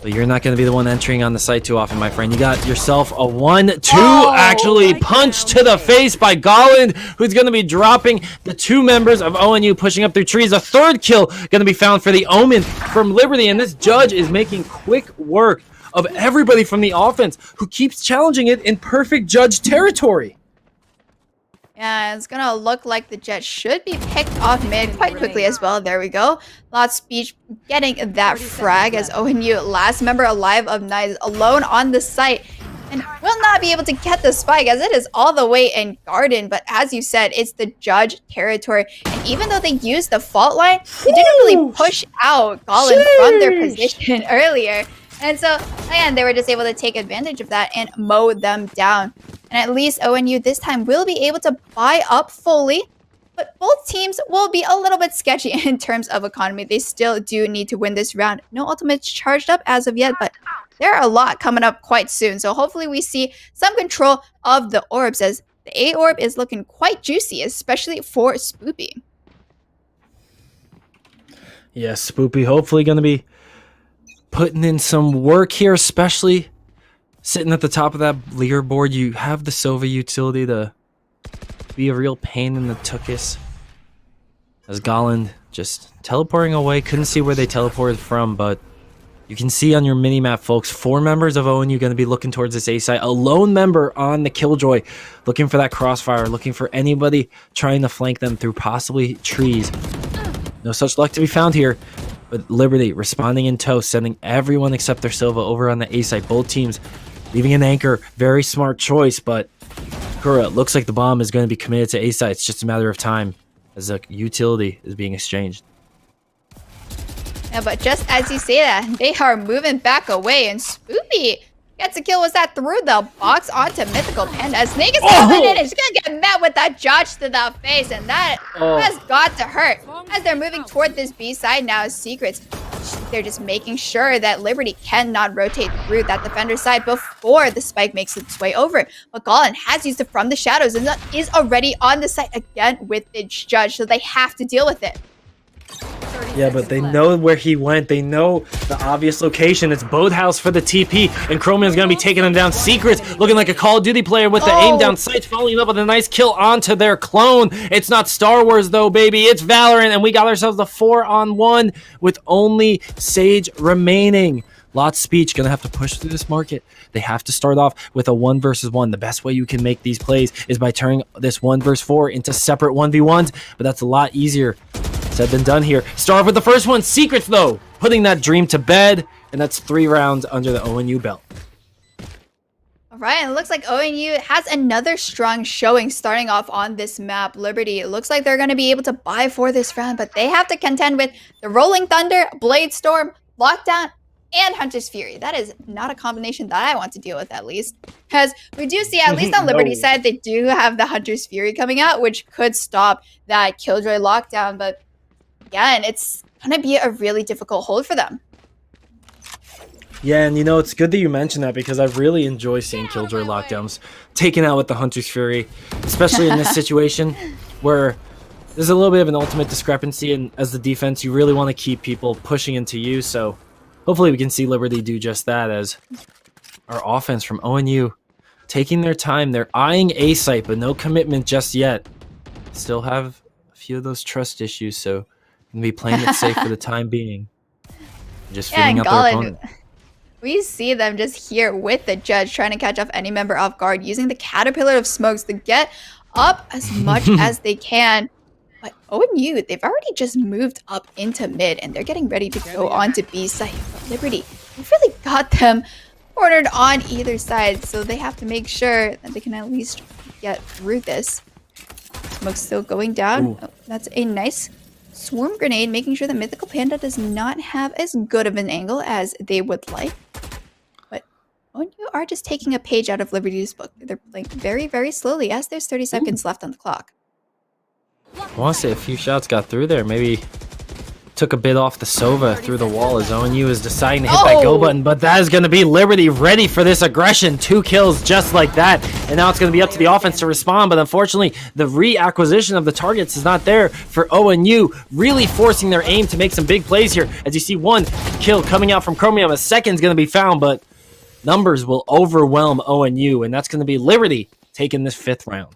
But you're not going to be the one entering on the site too often, my friend. You got yourself a 1-2 actually punch to the face by Golland, who's going to be dropping the 2 members of ONU, pushing up through trees. A 3rd kill going to be found for the Omen from Liberty, and this Judge is making quick work of everybody from the offense who keeps challenging it in perfect Judge territory. Yeah, it's gonna look like the Jet should be picked off mid quite quickly as well. There we go. Lots Speech getting that frag as ONU, last member alive of Night, alone on the site, and will not be able to get the spike as it is all the way in Garden. But as you said, it's the Judge territory, and even though they used the fault line, they didn't really push out Golland from their position earlier. And so, again, they were just able to take advantage of that and mow them down. And at least ONU this time will be able to buy up fully. But both teams will be a little bit sketchy in terms of economy. They still do need to win this round. No ultimates charged up as of yet, but there are a lot coming up quite soon. So hopefully we see some control of the orbs, as the A orb is looking quite juicy, especially for Spoopy. Yes, Spoopy hopefully going to be putting in some work here, especially sitting at the top of that leaderboard. You have the Sova utility to be a real pain in the tuchus. As Golland just teleporting away, couldn't see where they teleported from, but you can see on your mini-map, folks, 4 members of ONU going to be looking towards this A site. A lone member on the Killjoy, looking for that crossfire, looking for anybody trying to flank them through possibly trees. No such luck to be found here. But Liberty responding in tow, sending everyone except their Silva over on the A site. Both teams leaving an anchor. Very smart choice, but Kura, looks like the bomb is going to be committed to A site. It's just a matter of time as the utility is being exchanged. Yeah, but just as you say that, they are moving back away, and Spoopy gets a kill. Was that through the box onto Mythical Panda? Snake is coming in and she's gonna get met with that judge to the face, and that has got to hurt. As they're moving toward this B side now, Secrets, they're just making sure that Liberty cannot rotate through that defender side before the spike makes its way over. But Golland has used it from the shadows and is already on the site again with the judge, so they have to deal with it. Yeah, but they know where he went. They know the obvious location. It's Boathouse for the TP, and Chromium's going to be taking them down. Secrets looking like a Call of Duty player with the aim down sights, following up with a nice kill onto their clone. It's not Star Wars, though, baby. It's Valorant, and we got ourselves the 4-on-1 with only Sage remaining. Lots Speech going to have to push through this market. They have to start off with a 1 versus 1. The best way you can make these plays is by turning this 1 versus 4 into separate 1v1s, but that's a lot easier said than done here. Start off with the first one. Secrets, though, putting that dream to bed, and that's 3 rounds under the ONU belt. All right, and it looks like ONU has another strong showing starting off on this map, Liberty. It looks like they're going to be able to buy for this round, but they have to contend with the Rolling Thunder, Blade Storm, Lockdown, and Hunter's Fury. That is not a combination that I want to deal with, at least. Because we do see, at least on Liberty's side, they do have the Hunter's Fury coming out, which could stop that Killjoy Lockdown. But again, it's going to be a really difficult hold for them. Yeah, and it's good that you mentioned that because I really enjoy seeing Killjoy lockdowns taken out with the Hunter's Fury, especially in this situation where there's a little bit of an ultimate discrepancy, and as the defense, you really want to keep people pushing into you, so hopefully we can see Liberty do just that as our offense from ONU taking their time. They're eyeing A site, but no commitment just yet. Still have a few of those trust issues, so going to be playing it safe for the time being. Just feeling up their opponent. We see them just here with the judge trying to catch off any member off guard, using the Caterpillar of Smokes to get up as much as they can. But ONU, they've already just moved up into mid, and they're getting ready to go on to B site. But Liberty, they've really got them cornered on either side, so they have to make sure that they can at least get through this. Smoke's still going down. Oh, that's a nice swarm grenade, making sure that Mythical Panda does not have as good of an angle as they would like. But ONU are just taking a page out of Liberty's book. They're playing very, very slowly as there's 30 seconds left on the clock. I want to say a few shots got through there. Maybe took a bit off the Sova through the wall as ONU is deciding to hit that go button, but that is going to be Liberty ready for this aggression. 2 kills just like that, and now it's going to be up to the offense to respond, but unfortunately the reacquisition of the targets is not there for ONU, really forcing their aim to make some big plays here. As you see, 1 kill coming out from Chromium, a second's going to be found, but numbers will overwhelm ONU, and that's going to be Liberty taking this 5th round.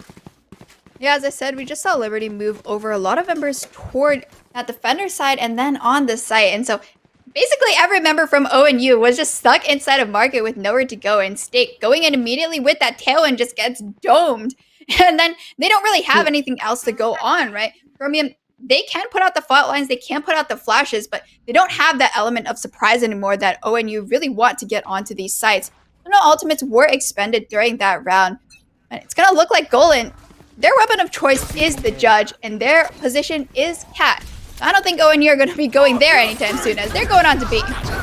Yeah, as I said, we just saw Liberty move over a lot of members toward that defender side and then on the site. And so basically every member from ONU was just stuck inside of market with nowhere to go. And Stake going in immediately with that tailwind just gets domed. And then they don't really have anything else to go on, right? Chromium, they can put out the fault lines, they can put out the flashes, but they don't have that element of surprise anymore that ONU really want to get onto these sites. No ultimates were expended during that round. And it's going to look like Golan, their weapon of choice is the judge, and their position is Cat. I don't think ONU are going to be going there anytime soon, as they're going on to B.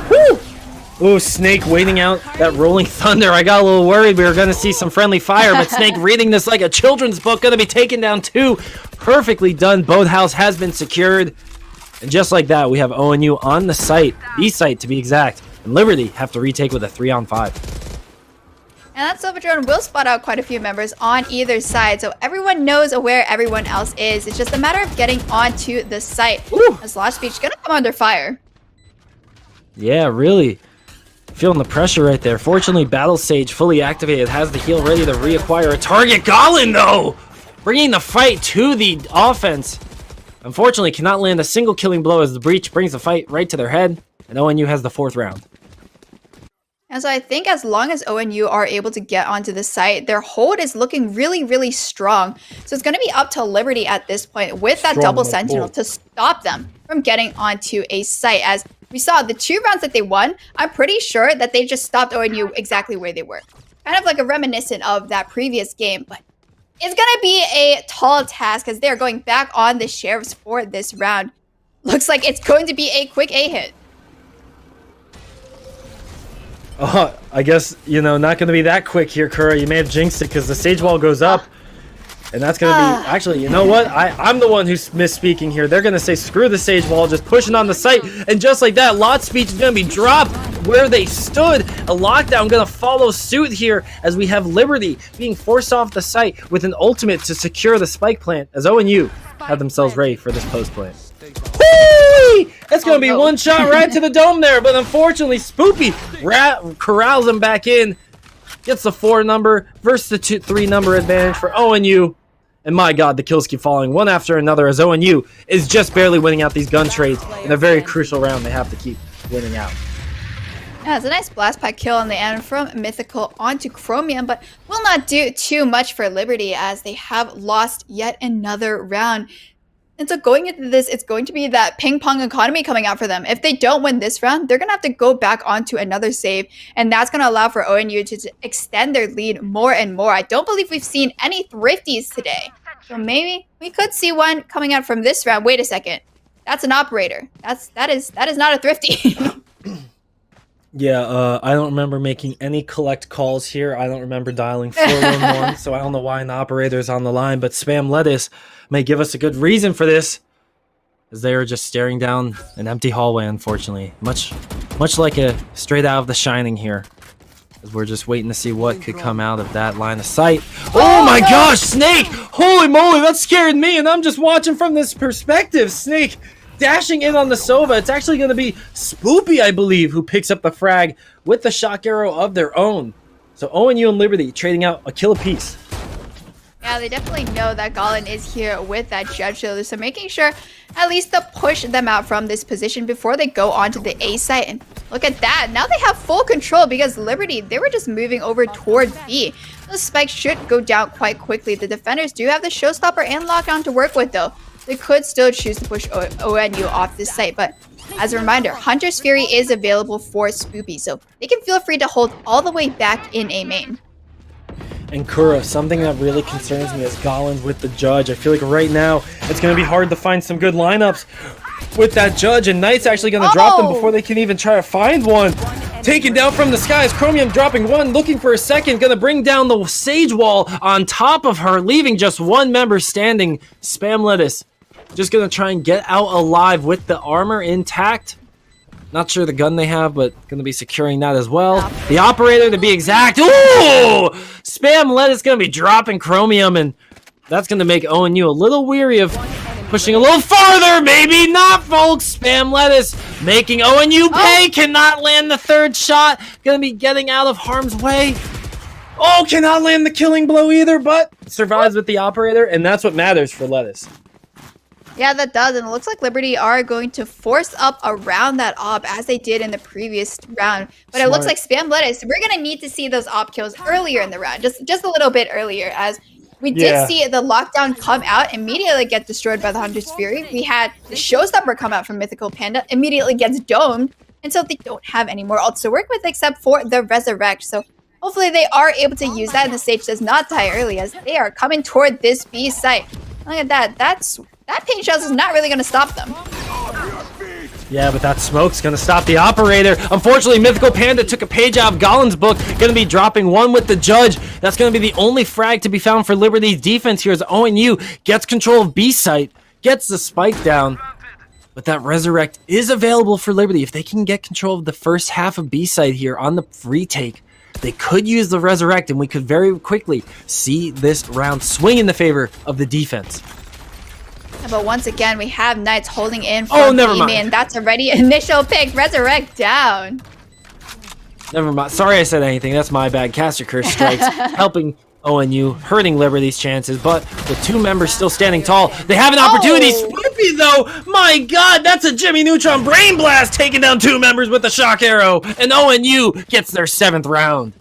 Woo! Ooh, Snake waiting out that Rolling Thunder. I got a little worried we were going to see some friendly fire, but Snake reading this like a children's book, going to be taken down 2. Perfectly done. Boathouse has been secured. And just like that, we have ONU on the site, B site to be exact, and Liberty have to retake with a 3-on-5. And that Silver Drone will spot out quite a few members on either side, so everyone knows where everyone else is. It's just a matter of getting onto the site. Ooh. As Lost Beach is going to come under fire. Yeah, really feeling the pressure right there. Fortunately, Battle Sage fully activated, has the heal ready to reacquire a target. Golan, though, bringing the fight to the offense. Unfortunately, cannot land a single killing blow as the Breach brings the fight right to their head, and ONU has the 4th round. And so I think as long as ONU are able to get onto the site, their hold is looking really, really strong. So it's going to be up to Liberty at this point with that double sentinel to stop them from getting onto a site. As we saw the 2 rounds that they won, I'm pretty sure that they just stopped ONU exactly where they were. Kind of like a reminiscent of that previous game, but it's going to be a tall task as they're going back on the sheriffs for this round. Looks like it's going to be a quick A hit. Oh, I guess, not going to be that quick here, Kura. You may have jinxed it because the Sage Wall goes up. And that's going to be... Actually, you know what? I'm the one who's misspeaking here. They're going to say, screw the Sage Wall, just pushing on the site. And just like that, Lot Speech is going to be dropped where they stood. A lockdown going to follow suit here as we have Liberty being forced off the site with an ultimate to secure the spike plant as ONU have themselves ready for this post plant. Whee! That's going to be one shot right to the dome there, but unfortunately, Spoopy corrals him back in. Gets the 4 number versus the 3 number advantage for ONU. And my god, the kills keep falling one after another as ONU is just barely winning out these gun trades in a very crucial round they have to keep winning out. Yeah, it's a nice blast pack kill on the end from Mythical onto Chromium, but will not do too much for Liberty as they have lost yet another round. And so going into this, it's going to be that ping pong economy coming out for them. If they don't win this round, they're going to have to go back onto another save. And that's going to allow for ONU to extend their lead more and more. I don't believe we've seen any thrifties today. So maybe we could see one coming out from this round. Wait a second. That's an operator. That is not a thrifty. Yeah, I don't remember making any collect calls here. I don't remember dialing 411, so I don't know why an operator's on the line, but Spam Lettuce may give us a good reason for this, as they are just staring down an empty hallway, unfortunately. Much like a straight out of The Shining here, as we're just waiting to see what could come out of that line of sight. Oh my gosh, Snake! Holy moly, that scared me, and I'm just watching from this perspective. Snake dashing in on the Sova. It's actually going to be Spoopy, I believe, who picks up the frag with the shock arrow of their own. So ONU and Liberty trading out a kill apiece. Yeah, they definitely know that Galen is here with that Judge Shield, so making sure at least to push them out from this position before they go onto the A site. And look at that, now they have full control because Liberty, they were just moving over toward B. Those spikes should go down quite quickly. The defenders do have the showstopper and lockdown to work with though. They could still choose to push ONU off this site, but as a reminder, Hunter's Fury is available for Spoopy, so they can feel free to hold all the way back in A main. And Kura, something that really concerns me is Gollin with the Judge. I feel like right now it's going to be hard to find some good lineups with that Judge, and Knight's actually going to drop them before they can even try to find one. Taken down from the skies, Chromium dropping one, looking for a second, going to bring down the Sage Wall on top of her, leaving just one member standing. Spam Lettuce just going to try and get out alive with the armor intact. Not sure the gun they have, but going to be securing that as well. The operator, to be exact. Ooh! Spam Lettuce going to be dropping Chromium, and that's going to make ONU a little weary of pushing a little farther. Maybe not, folks. Spam Lettuce making ONU pay. Cannot land the third shot. Going to be getting out of harm's way. Oh, cannot land the killing blow either, but survives with the operator, and that's what matters for Lettuce. Yeah, that does, and it looks like Liberty are going to force up around that op as they did in the previous round. But it looks like Spam Lettuce, we're going to need to see those op kills earlier in the round, just a little bit earlier, as we did see the lockdown come out, immediately get destroyed by the Hunter's Fury. We had the Showstopper come out from Mythical Panda, immediately gets domed, and so they don't have any more ults to work with except for the Resurrect. So hopefully they are able to use that, and the Sage does not die early as they are coming toward this B site. Look at that, that pain shells is not really going to stop them. Yeah, but that smoke's going to stop the operator. Unfortunately, Mythical Panda took a page out of Golin's book. Going to be dropping one with the Judge. That's going to be the only frag to be found for Liberty's defense here as ONU gets control of B site, gets the spike down. But that Resurrect is available for Liberty. If they can get control of the first half of B site here on the retake, they could use the Resurrect, and we could very quickly see this round swing in the favor of the defense. But once again, we have Knights holding in for never mind. That's already initial pick. Resurrect down. Never mind. Sorry I said anything. That's my bad. Caster Curse strikes, helping ONU, hurting Liberty's chances. But with two members still standing tall, they have an opportunity. Spoopy, though, my God, that's a Jimmy Neutron Brain Blast taking down two members with a shock arrow. And ONU gets their 7th round.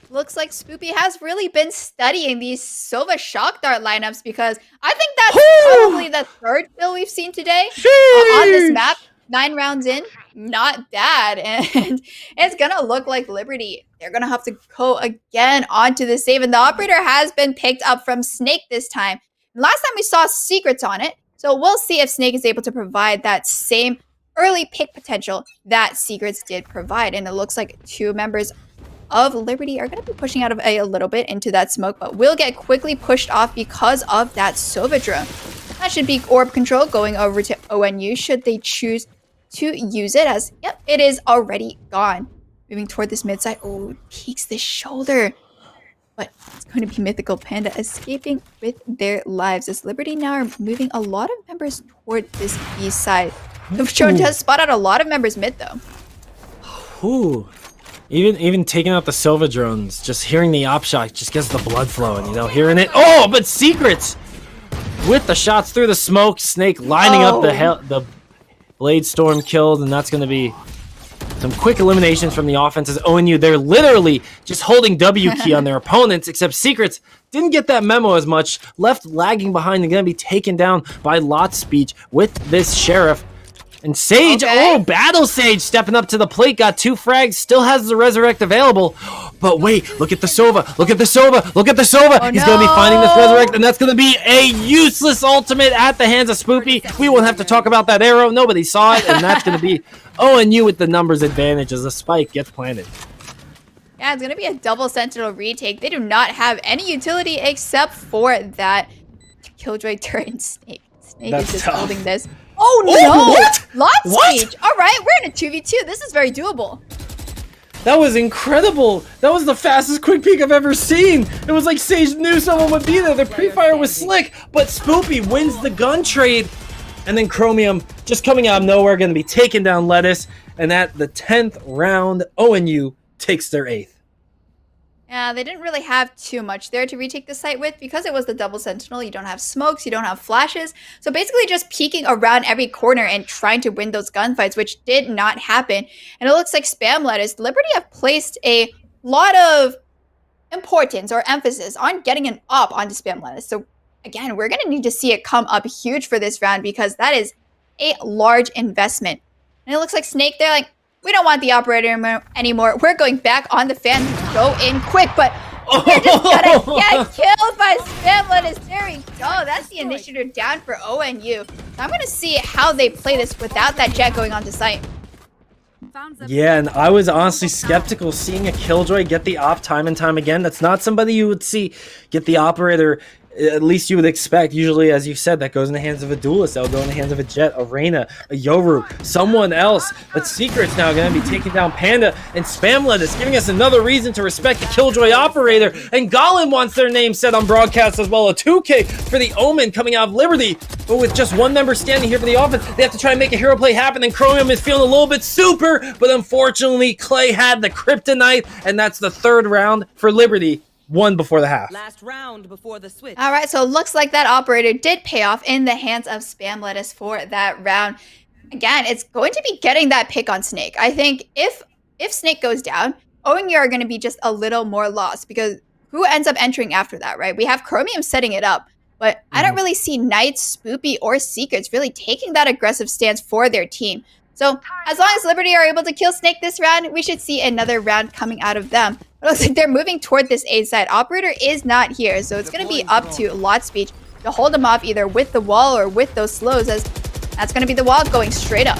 Looks like Spoopy has really been studying these Sova Shock Dart lineups, because I think that's probably the 3rd kill we've seen today on this map. 9 rounds in, not bad. And it's going to look like Liberty, they're going to have to go again onto the save. And the operator has been picked up from Snake this time. Last time we saw Secrets on it. So we'll see if Snake is able to provide that same early pick potential that Secrets did provide. And it looks like 2 members of Liberty are going to be pushing out of A a little bit into that smoke, but will get quickly pushed off because of that Sova drone. That should be orb control going over to ONU should they choose to use it, as yep, it is already gone. Moving toward this mid side. Oh, peeks the shoulder. But it's going to be Mythical Panda escaping with their lives, as Liberty now are moving a lot of members toward this B side. The drone does spot out a lot of members mid though. Ooh. Even taking out the Sova drones, just hearing the op shot just gets the blood flowing, you know, hearing it. Oh, but Secrets with the shots through the smoke. Snake lining up the Blade Storm killed, and that's going to be Some quick eliminations from the offense as ONU, they're literally just holding W key on their opponents, except Secrets didn't get that memo as much, left lagging behind and going to be taken down by Lot Speech with this Sheriff. And Sage, Battle Sage stepping up to the plate, got 2 frags, still has the Resurrect available. But wait, look at the Sova, look at the Sova, look at the Sova. He's going to be finding this Resurrect, and that's going to be a useless ultimate at the hands of Spoopy. We won't have to talk about that arrow. Nobody saw it, and that's going to be ONU with the numbers advantage as the spike gets planted. Yeah, it's going to be a double Sentinel retake. They do not have any utility except for that Killjoy turret Snake. Snake is just holding this. Oh no! What? Lot Speech! Alright, we're in a 2v2. This is very doable. That was incredible. That was the fastest quick peek I've ever seen. It was like Sage knew someone would be there. The pre-fire was slick, but Spoopy wins the gun trade. And then Chromium, just coming out of nowhere, going to be taking down Lettuce. And at the 10th round, ONU takes their 8th. Yeah, they didn't really have too much there to retake the site with because it was the double Sentinel. You don't have smokes, you don't have flashes. So basically just peeking around every corner and trying to win those gunfights, which did not happen. And it looks like Spam Lettuce, Liberty have placed a lot of importance or emphasis on getting an up onto Spam Lettuce. So again, we're going to need to see it come up huge for this round because that is a large investment. And it looks like Snake, they're like, we don't want the operator anymore. We're going back on the fan. Go in quick, but we're just gonna get killed by Spam Lettuce. There we go. That's the initiative down for ONU. So I'm gonna see how they play this without that jet going onto site. Yeah, and I was honestly skeptical seeing a Killjoy get the op time and time again. That's not somebody you would see get the operator. At least you would expect. Usually, as you said, that goes in the hands of a duelist. That will go in the hands of a Jet, a Reyna, a Yoru, someone else. But Secret's now going to be taking down Panda, and Spam Lettuce giving us another reason to respect the Killjoy operator. And Gollin wants their name said on broadcast as well. A 2K for the Omen coming out of Liberty. But with just one member standing here for the offense, they have to try and make a hero play happen. And Chromium is feeling a little bit super, but unfortunately, Clay had the kryptonite, and that's the 3rd round for Liberty. 1 before the half. Last round before the switch. All right, so it looks like that operator did pay off in the hands of Spam Lettuce for that round. Again, it's going to be getting that pick on Snake. I think if Snake goes down, ONU are going to be just a little more lost because who ends up entering after that, right? We have Chromium setting it up, but I don't really see Knights, Spoopy, or Secrets really taking that aggressive stance for their team. So as long as Liberty are able to kill Snake this round, we should see another round coming out of them. It looks like they're moving toward this A side. Operator is not here, so it's going to be up to Lot Speech to hold him off either with the wall or with those slows, as that's going to be the wall going straight up.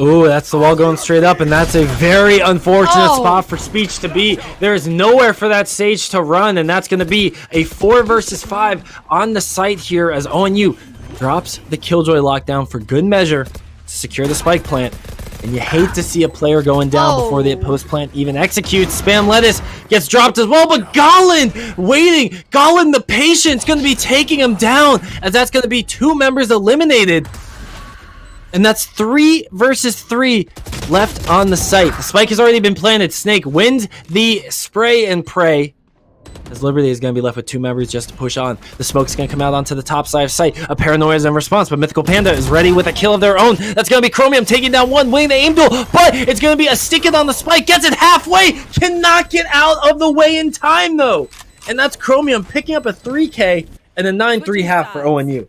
Ooh, that's the wall going straight up, and that's a very unfortunate spot for Speech to be. There is nowhere for that Sage to run, and that's going to be a 4 versus 5 on the site here as ONU drops the Killjoy lockdown for good measure to secure the spike plant. And you hate to see a player going down before the post plant even executes. Spam Lettuce gets dropped as well, but Gollin waiting. Gollin, the patient's going to be taking him down, as that's going to be 2 members eliminated. And that's 3 versus 3 left on the site. The spike has already been planted. Snake wins the spray and pray, as Liberty is going to be left with 2 members just to push on. The smoke's going to come out onto the top side of site. A paranoia is in response, but Mythical Panda is ready with a kill of their own. That's going to be Chromium taking down 1, winning the aim duel, but it's going to be a stick it on the spike. Gets it halfway, cannot get out of the way in time, though. And that's Chromium picking up a 3K and a 9-3 half for ONU.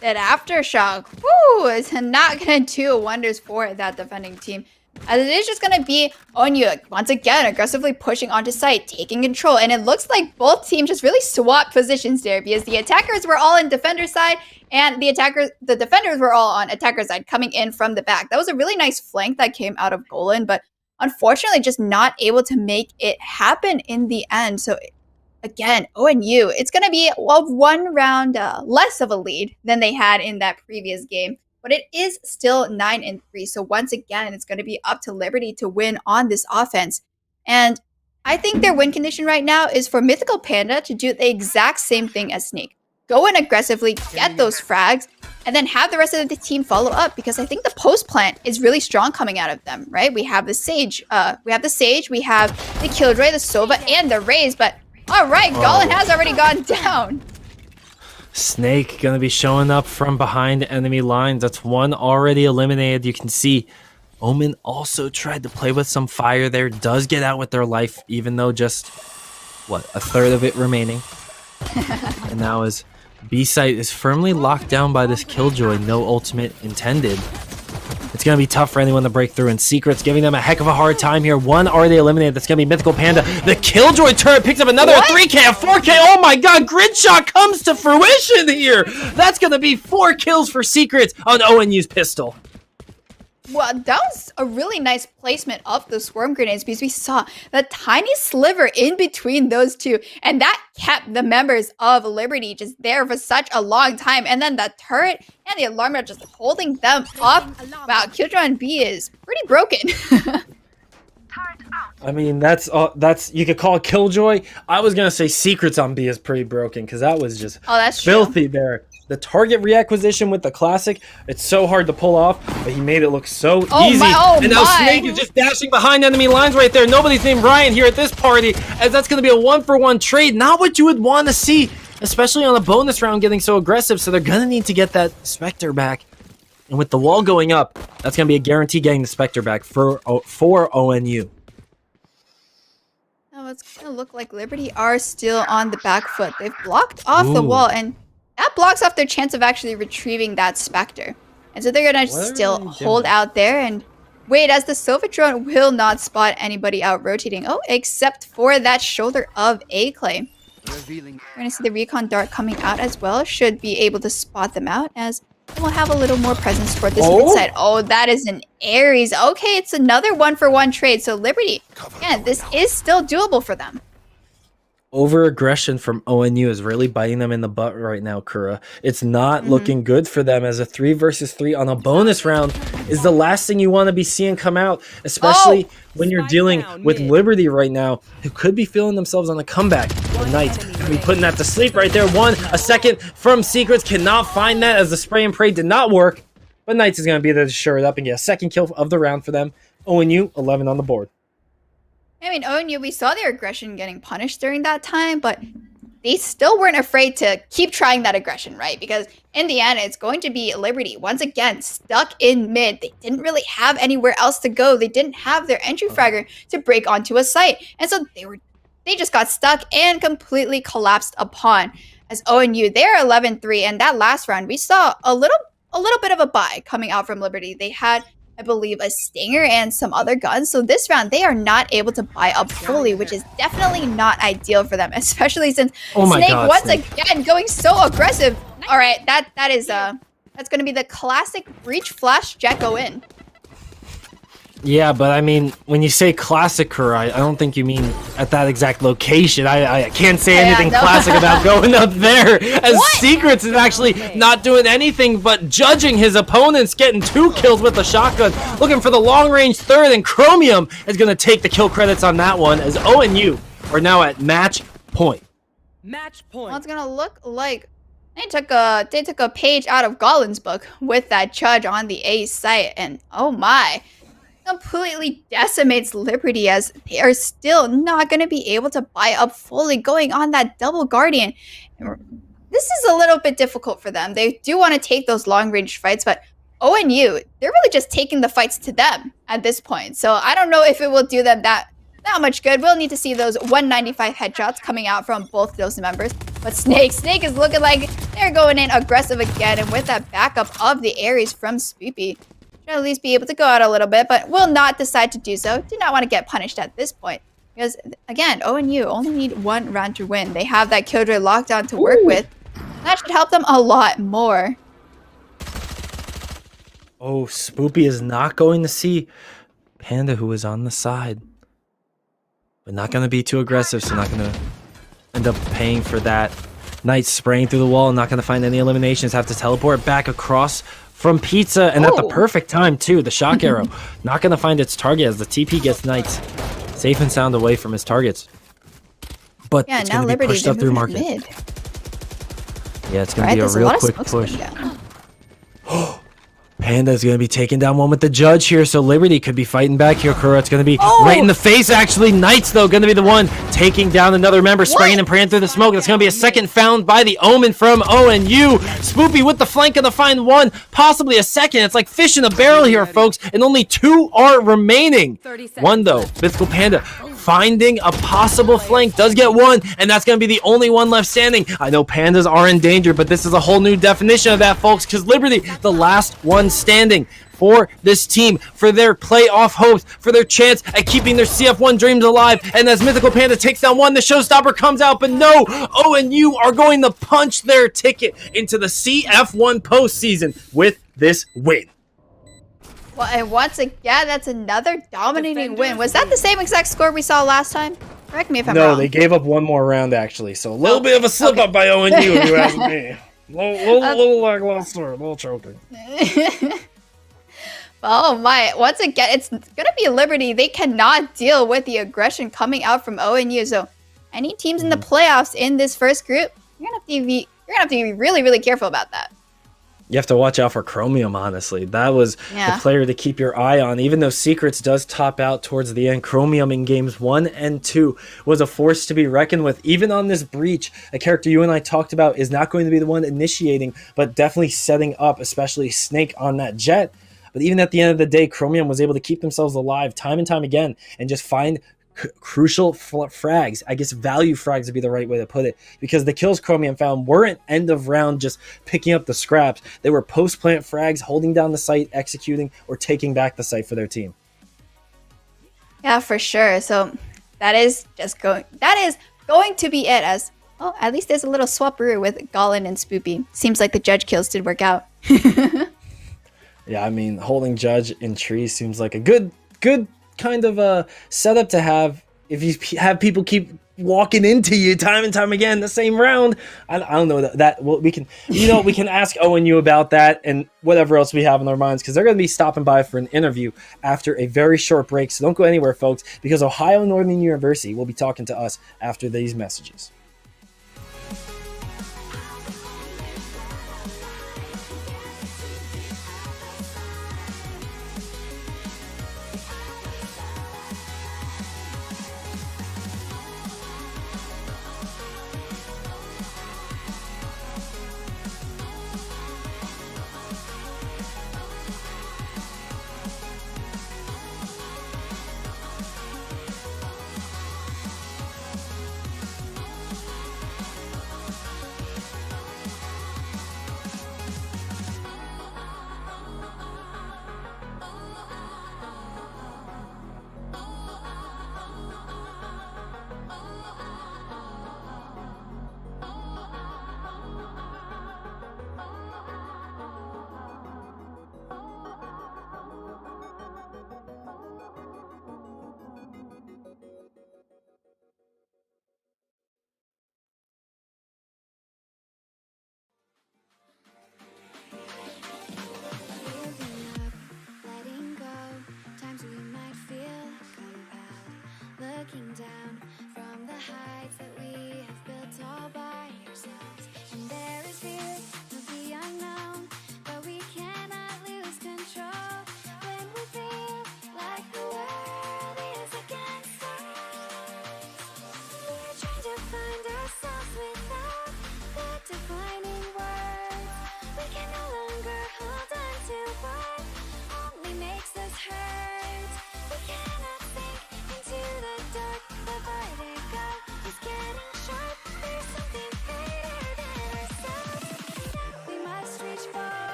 That Aftershock, whoo, is not going to do wonders for that defending team. As it is just going to be ONU, once again, aggressively pushing onto site, taking control. And it looks like both teams just really swapped positions there because the attackers were all on defender side and the defenders were all on attacker side coming in from the back. That was a really nice flank that came out of Golan, but unfortunately just not able to make it happen in the end. So again, ONU, it's going to be 1 round less of a lead than they had in that previous game. But it is still 9-3. So once again, it's going to be up to Liberty to win on this offense. And I think their win condition right now is for Mythical Panda to do the exact same thing as Snake. Go in aggressively, get those frags, and then have the rest of the team follow up. Because I think the post plant is really strong coming out of them, right? We have the Sage, we have the Killjoy, the Sova, and the Raze. But all right, Gollin has already gone down. Snake gonna be showing up from behind enemy lines. That's 1 already eliminated. You can see Omen also tried to play with some fire there, does get out with their life, even though just, what, a third of it remaining. And now as B-site is firmly locked down by this Killjoy, no ultimate intended. It's going to be tough for anyone to break through, and Secret's giving them a heck of a hard time here. One already eliminated. That's going to be Mythical Panda. The Killjoy turret picks up another 3K, a 4K. Oh my god, Grid Shot comes to fruition here. That's going to be 4 kills for Secrets on ONU's pistol. Well, that was a really nice placement of the swarm grenades because we saw the tiny sliver in between those two, and that kept the members of Liberty just there for such a long time. And then the turret and the alarm are just holding them up. Wow, Killjoy on B is pretty broken. I mean, that's you could call Killjoy. I was gonna say Secrets on B is pretty broken because that was just that's filthy true. there. The target reacquisition with the classic, it's so hard to pull off, but he made it look so easy. And now Snake is just dashing behind enemy lines right there. Nobody's named Ryan here at this party, as that's going to be a 1-for-1 trade. Not what you would want to see, especially on a bonus round getting so aggressive, so they're going to need to get that Spectre back. And with the wall going up, that's going to be a guarantee getting the Spectre back for ONU. Now it's going to look like Liberty are still on the back foot. They've blocked off the wall, and that blocks off their chance of actually retrieving that Spectre. And so they're going to still hold out there and wait, as the Silver Drone will not spot anybody out rotating. Oh, except for that shoulder of A-Clay. We're going to see the Recon Dart coming out as well. Should be able to spot them out, as we'll have a little more presence toward this mid-side. Oh, that is an Ares. Okay, it's another 1-for-1 trade. So Liberty, again, this is still doable for them. Over-aggression from ONU is really biting them in the butt right now, Kura. It's not looking good for them, as a 3 versus 3 on a bonus round is the last thing you want to be seeing come out, especially when you're dealing with Liberty right now, who could be feeling themselves on a comeback. The Knights could be putting that to sleep right there. A second from Secrets, cannot find that as the spray and pray did not work, but Knights is going to be there to shore it up and get a second kill of the round for them. ONU, 11 on the board. I mean, ONU, we saw their aggression getting punished during that time, but they still weren't afraid to keep trying that aggression, right? Because in the end, it's going to be Liberty, once again, stuck in mid. They didn't really have anywhere else to go. They didn't have their entry fragger to break onto a site. And so they just got stuck and completely collapsed upon. As ONU, they're 11-3, and that last round, we saw a little bit of a buy coming out from Liberty. They had, I believe, a Stinger and some other guns. So this round, they are not able to buy up fully, which is definitely not ideal for them, especially since Snake once again going so aggressive. All right, that's going to be the classic breach flash jet go in. Yeah, but I mean, when you say classic, Kura, I don't think you mean at that exact location. I can't say anything classic about going up there, as Secrets is actually not doing anything but judging his opponents, getting 2 kills with the shotgun, looking for the long-range third, and Chromium is going to take the kill credits on that one, as ONU are now at match point. Match point. Well, it's going to look like they took a page out of Gollin's book with that judge on the A site, and oh my, completely decimates Liberty, as they are still not going to be able to buy up fully, going on that double Guardian. This is a little bit difficult for them. They do want to take those long-range fights, but ONU, they're really just taking the fights to them at this point. So I don't know if it will do them that much good. We'll need to see those 195 headshots coming out from both those members. But Snake is looking like they're going in aggressive again, and with that backup of the Ares from Spoopy, at least be able to go out a little bit, but will not decide to do so. Do not want to get punished at this point, because again, ONU only need 1 round to win. They have that Killjoy lockdown to work with. That should help them a lot more. Oh, Spoopy is not going to see Panda, who is on the side, but not going to be too aggressive, so not going to end up paying for that. Knight spraying through the wall, not going to find any eliminations, have to teleport back across from Pizza, and at the perfect time too. The shock arrow not going to find its target, as the TP gets Knights safe and sound away from his targets. But it's going to be pushed up through market. Yeah, it's going to be a real quick push. Panda is going to be taking down one with the judge here, so Liberty could be fighting back here. Kurat's going to be right in the face, actually. Knights, though, going to be the one taking down another member, spraying and praying through the smoke. That's going to be a second found by the Omen from ONU. Spoopy with the flank, going to find one, possibly a second. It's like fish in a barrel here, folks, and only 2 are remaining. One, though, Mythical Panda finding a possible flank, does get one, and that's going to be the only one left standing. I know Pandas are in danger, but this is a whole new definition of that, folks, because Liberty, the last one standing for this team, for their playoff hopes, for their chance at keeping their CF1 dreams alive. And as Mythical Panda takes down one, the showstopper comes out, but no, ONU are going to punch their ticket into the CF1 postseason with this win. Well, and once again, that's another dominating win. Was that the same exact score we saw last time? Correct me if I'm wrong. No, they gave up one more round, actually. So a little bit of a slip up by ONU, if you ask me. Little lackluster, a little choking. Oh my, once again, it's going to be Liberty. They cannot deal with the aggression coming out from ONU. So any teams in the playoffs in this first group, you're going to have to be really, really careful about that. You have to watch out for Chromium, honestly. That was the player to keep your eye on. Even though Secrets does top out towards the end, Chromium in games 1 and 2 was a force to be reckoned with. Even on this breach, a character you and I talked about is not going to be the one initiating, but definitely setting up, especially Snake on that jet. But even at the end of the day, Chromium was able to keep themselves alive time and time again and just find crucial frags. I guess value frags would be the right way to put it, because the kills Chromium found weren't end of round just picking up the scraps. They were post-plant frags, holding down the site, executing, or taking back the site for their team. Yeah, for sure. So that is going to be it, as well, at least there's a little swapperoo with Gollin and Spoopy. Seems like the judge kills did work out. Yeah, I mean, holding judge in trees seems like a good kind of a setup to have if you have people keep walking into you time and time again the same round. I don't know that well, we can ask ONU about that and whatever else we have in our minds, because they're going to be stopping by for an interview after a very short break. So don't go anywhere, folks, because Ohio Northern University will be talking to us after these messages.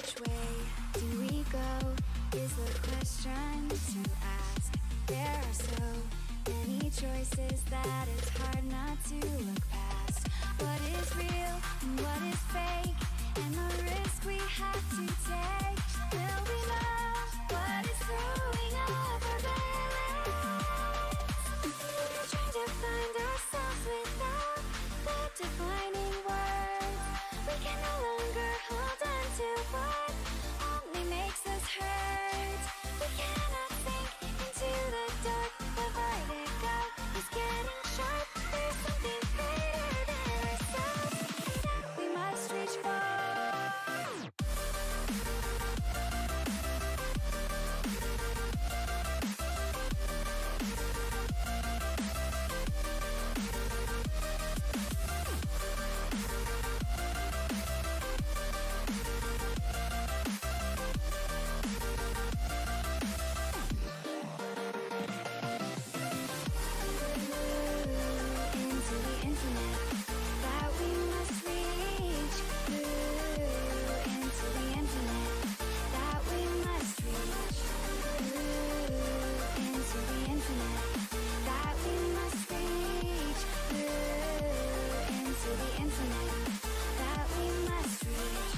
which way do we go is the question to ask. There are so many choices that it's hard not to look past. What is real and what is fake, and the risk we have to take. Will we know what is throwing off our balance? We're trying to find ourselves without the defining words. We can no longer hold on to what only makes us hurt. We cannot sink into the dark. The vertigo is getting sharp. There's something greater than ourselves that we must reach for. Into the infinite that we must reach. Into the infinite that we must reach. Into the infinite that we must reach. Into the infinite that we must reach.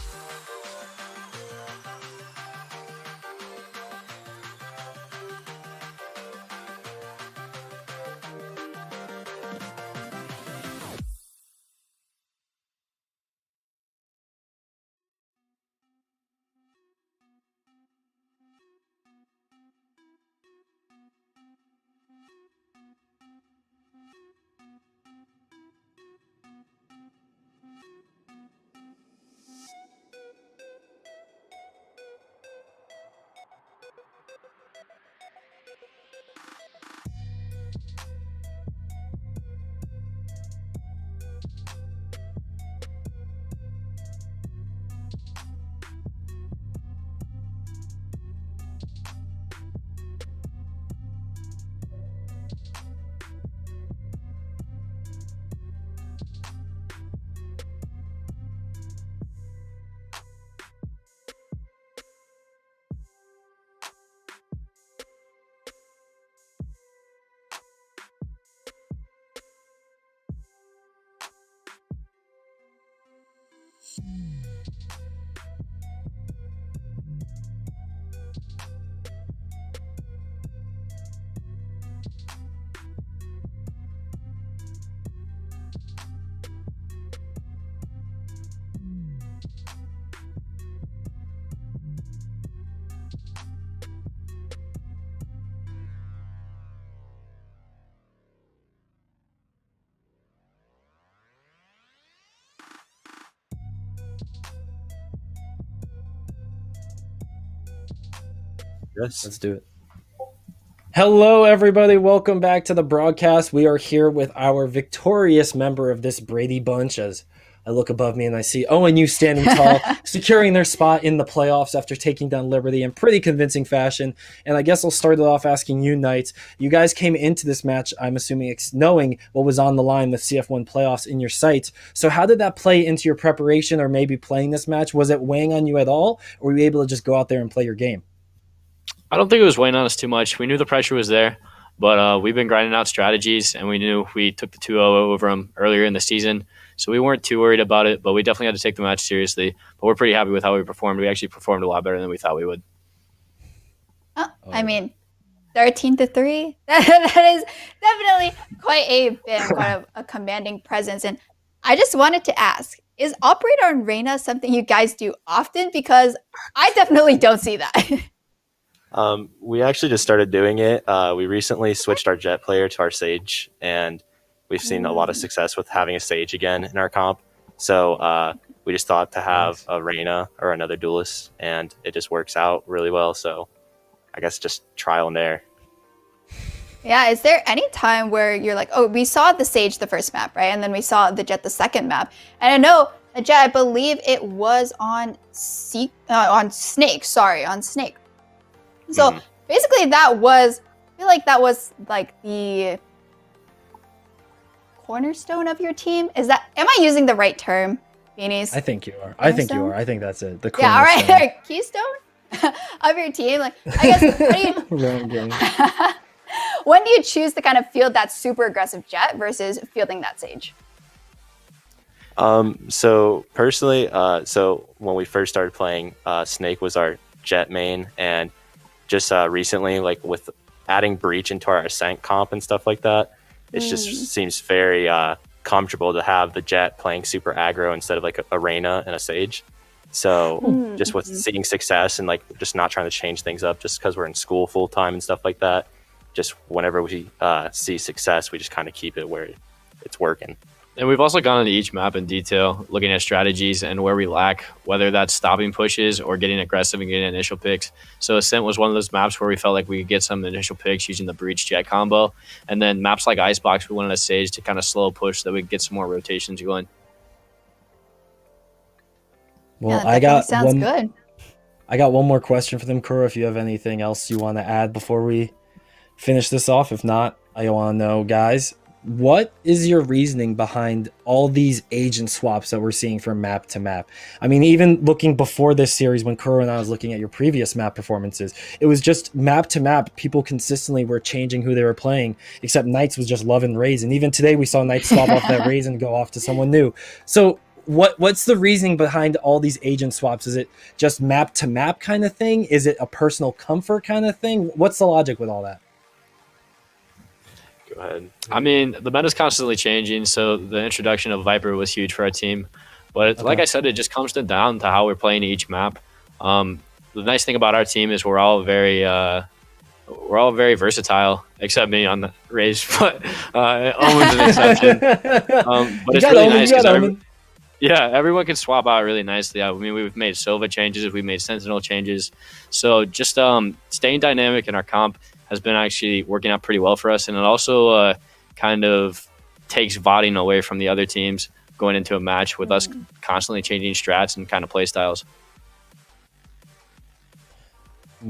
Yes. Let's do it. Hello, everybody. Welcome back to the broadcast. We are here with our victorious member of this Brady bunch. As I look above me and I see ONU standing tall, securing their spot in the playoffs after taking down Liberty in pretty convincing fashion. And I guess I'll start it off asking you, Knights. You guys came into this match, I'm assuming, knowing what was on the line with CF1 playoffs in your sights. So how did that play into your preparation or maybe playing this match? Was it weighing on you at all? Or were you able to just go out there and play your game? I don't think it was weighing on us too much. We knew the pressure was there, but we've been grinding out strategies, and we knew we took the 2-0 over them earlier in the season, so we weren't too worried about it, but we definitely had to take the match seriously. But we're pretty happy with how we performed. We actually performed a lot better than we thought we would. I mean, 13-3. That is definitely quite a commanding presence. And I just wanted to ask, is Operator on Reyna something you guys do often? Because I definitely don't see that. We actually just started doing it. We recently switched our Jet player to our Sage, and we've seen a lot of success with having a Sage again in our comp. So we just thought to have a Reyna or another duelist, and it just works out really well. So I guess just trial and error. Yeah, is there any time where you're like, oh, we saw the Sage the first map, right? And then we saw the Jet the second map. And I know the Jet, I believe it was on Snake. On Snake. So basically that was, I feel like that was like the cornerstone of your team. Is that, am I using the right term? Beanies. I think you are. I think you Cornerstone? are. I think that's it. The Yeah, all cornerstone. right. Keystone of your team. Like, I guess, what do you, Wrong game. when do you choose to kind of field that super aggressive Jet versus fielding that Sage? So personally, so when we first started playing, Snake was our Jet main, and just recently, like with adding Breach into our Ascent comp and stuff like that, it just seems very comfortable to have the Jet playing super aggro instead of like a Reyna and a Sage. So just with seeing success and like just not trying to change things up just because we're in school full time and stuff like that, just whenever we see success, we just kind of keep it where it's working. And we've also gone into each map in detail, looking at strategies and where we lack, whether that's stopping pushes or getting aggressive and getting initial picks. So Ascent was one of those maps where we felt like we could get some initial picks using the Breach Jet combo. And then maps like Icebox, we wanted a Sage to kind of slow push so that we could get some more rotations going. Well, Yeah, that sounds good. I got one more question for them, Kuro, if you have anything else you want to add before we finish this off. If not, I want to know, guys, what is your reasoning behind all these agent swaps that we're seeing from map to map? I mean, even looking before this series, when Kuro and I was looking at your previous map performances, it was just map to map. People consistently were changing who they were playing, except Knights was just loving Raze. And even today, we saw Knights swap off that Raze and go off to someone new. So what's the reasoning behind all these agent swaps? Is it just map to map kind of thing? Is it a personal comfort kind of thing? What's the logic with all that? Go ahead. I mean, the meta's constantly changing, so the introduction of Viper was huge for our team. But like I said, it just comes down to how we're playing each map. The nice thing about our team is we're all very versatile, except me on the Raze, but Omen's an exception. But it's really nice because everyone can swap out really nicely. I mean, we've made Sova changes, we've made Sentinel changes, so just staying dynamic in our comp has been actually working out pretty well for us, and it also kind of takes voting away from the other teams going into a match with us constantly changing strats and kind of play styles.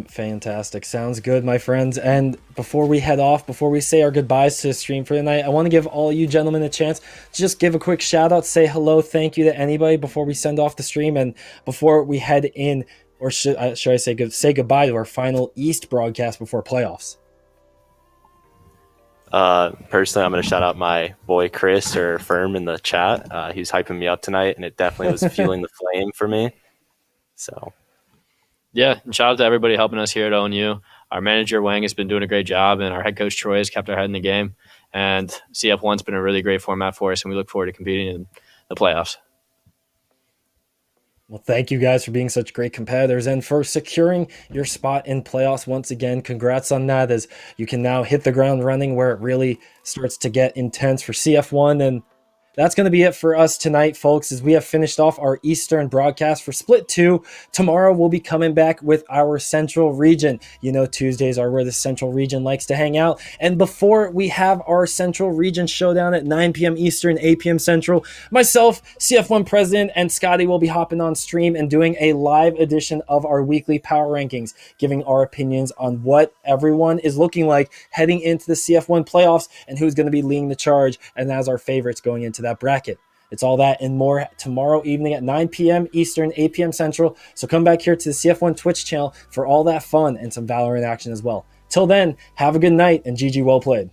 Fantastic. Sounds good, my friends. And before we head off, before we say our goodbyes to the stream for the night, I want to give all you gentlemen a chance to just give a quick shout out, say hello, thank you to anybody before we send off the stream and before we head in, or should I say goodbye to our final East broadcast before playoffs. Personally, I'm going to shout out my boy Chris, or Firm, in the chat. He was hyping me up tonight, and it definitely was fueling the flame for me. So, yeah, and shout out to everybody helping us here at ONU. Our manager Wang has been doing a great job, and our head coach Troy has kept our head in the game. And CF1's been a really great format for us, and we look forward to competing in the playoffs. Well, thank you guys for being such great competitors and for securing your spot in playoffs once again. Congrats on that, as you can now hit the ground running where it really starts to get intense for CF1. And that's going to be it for us tonight, folks, as we have finished off our Eastern broadcast for Split 2. Tomorrow, we'll be coming back with our Central region. You know, Tuesdays are where the Central region likes to hang out. And before we have our Central region showdown at 9 p.m. Eastern, 8 p.m. Central, myself, CF1 President, and Scotty will be hopping on stream and doing a live edition of our weekly power rankings, giving our opinions on what everyone is looking like heading into the CF1 playoffs and who's going to be leading the charge and as our favorites going into that bracket. It's all that and more tomorrow evening at 9 p.m. Eastern, 8 p.m. Central. So come back here to the CF1 Twitch channel for all that fun and some Valorant action as well. Till then, have a good night and GG well played.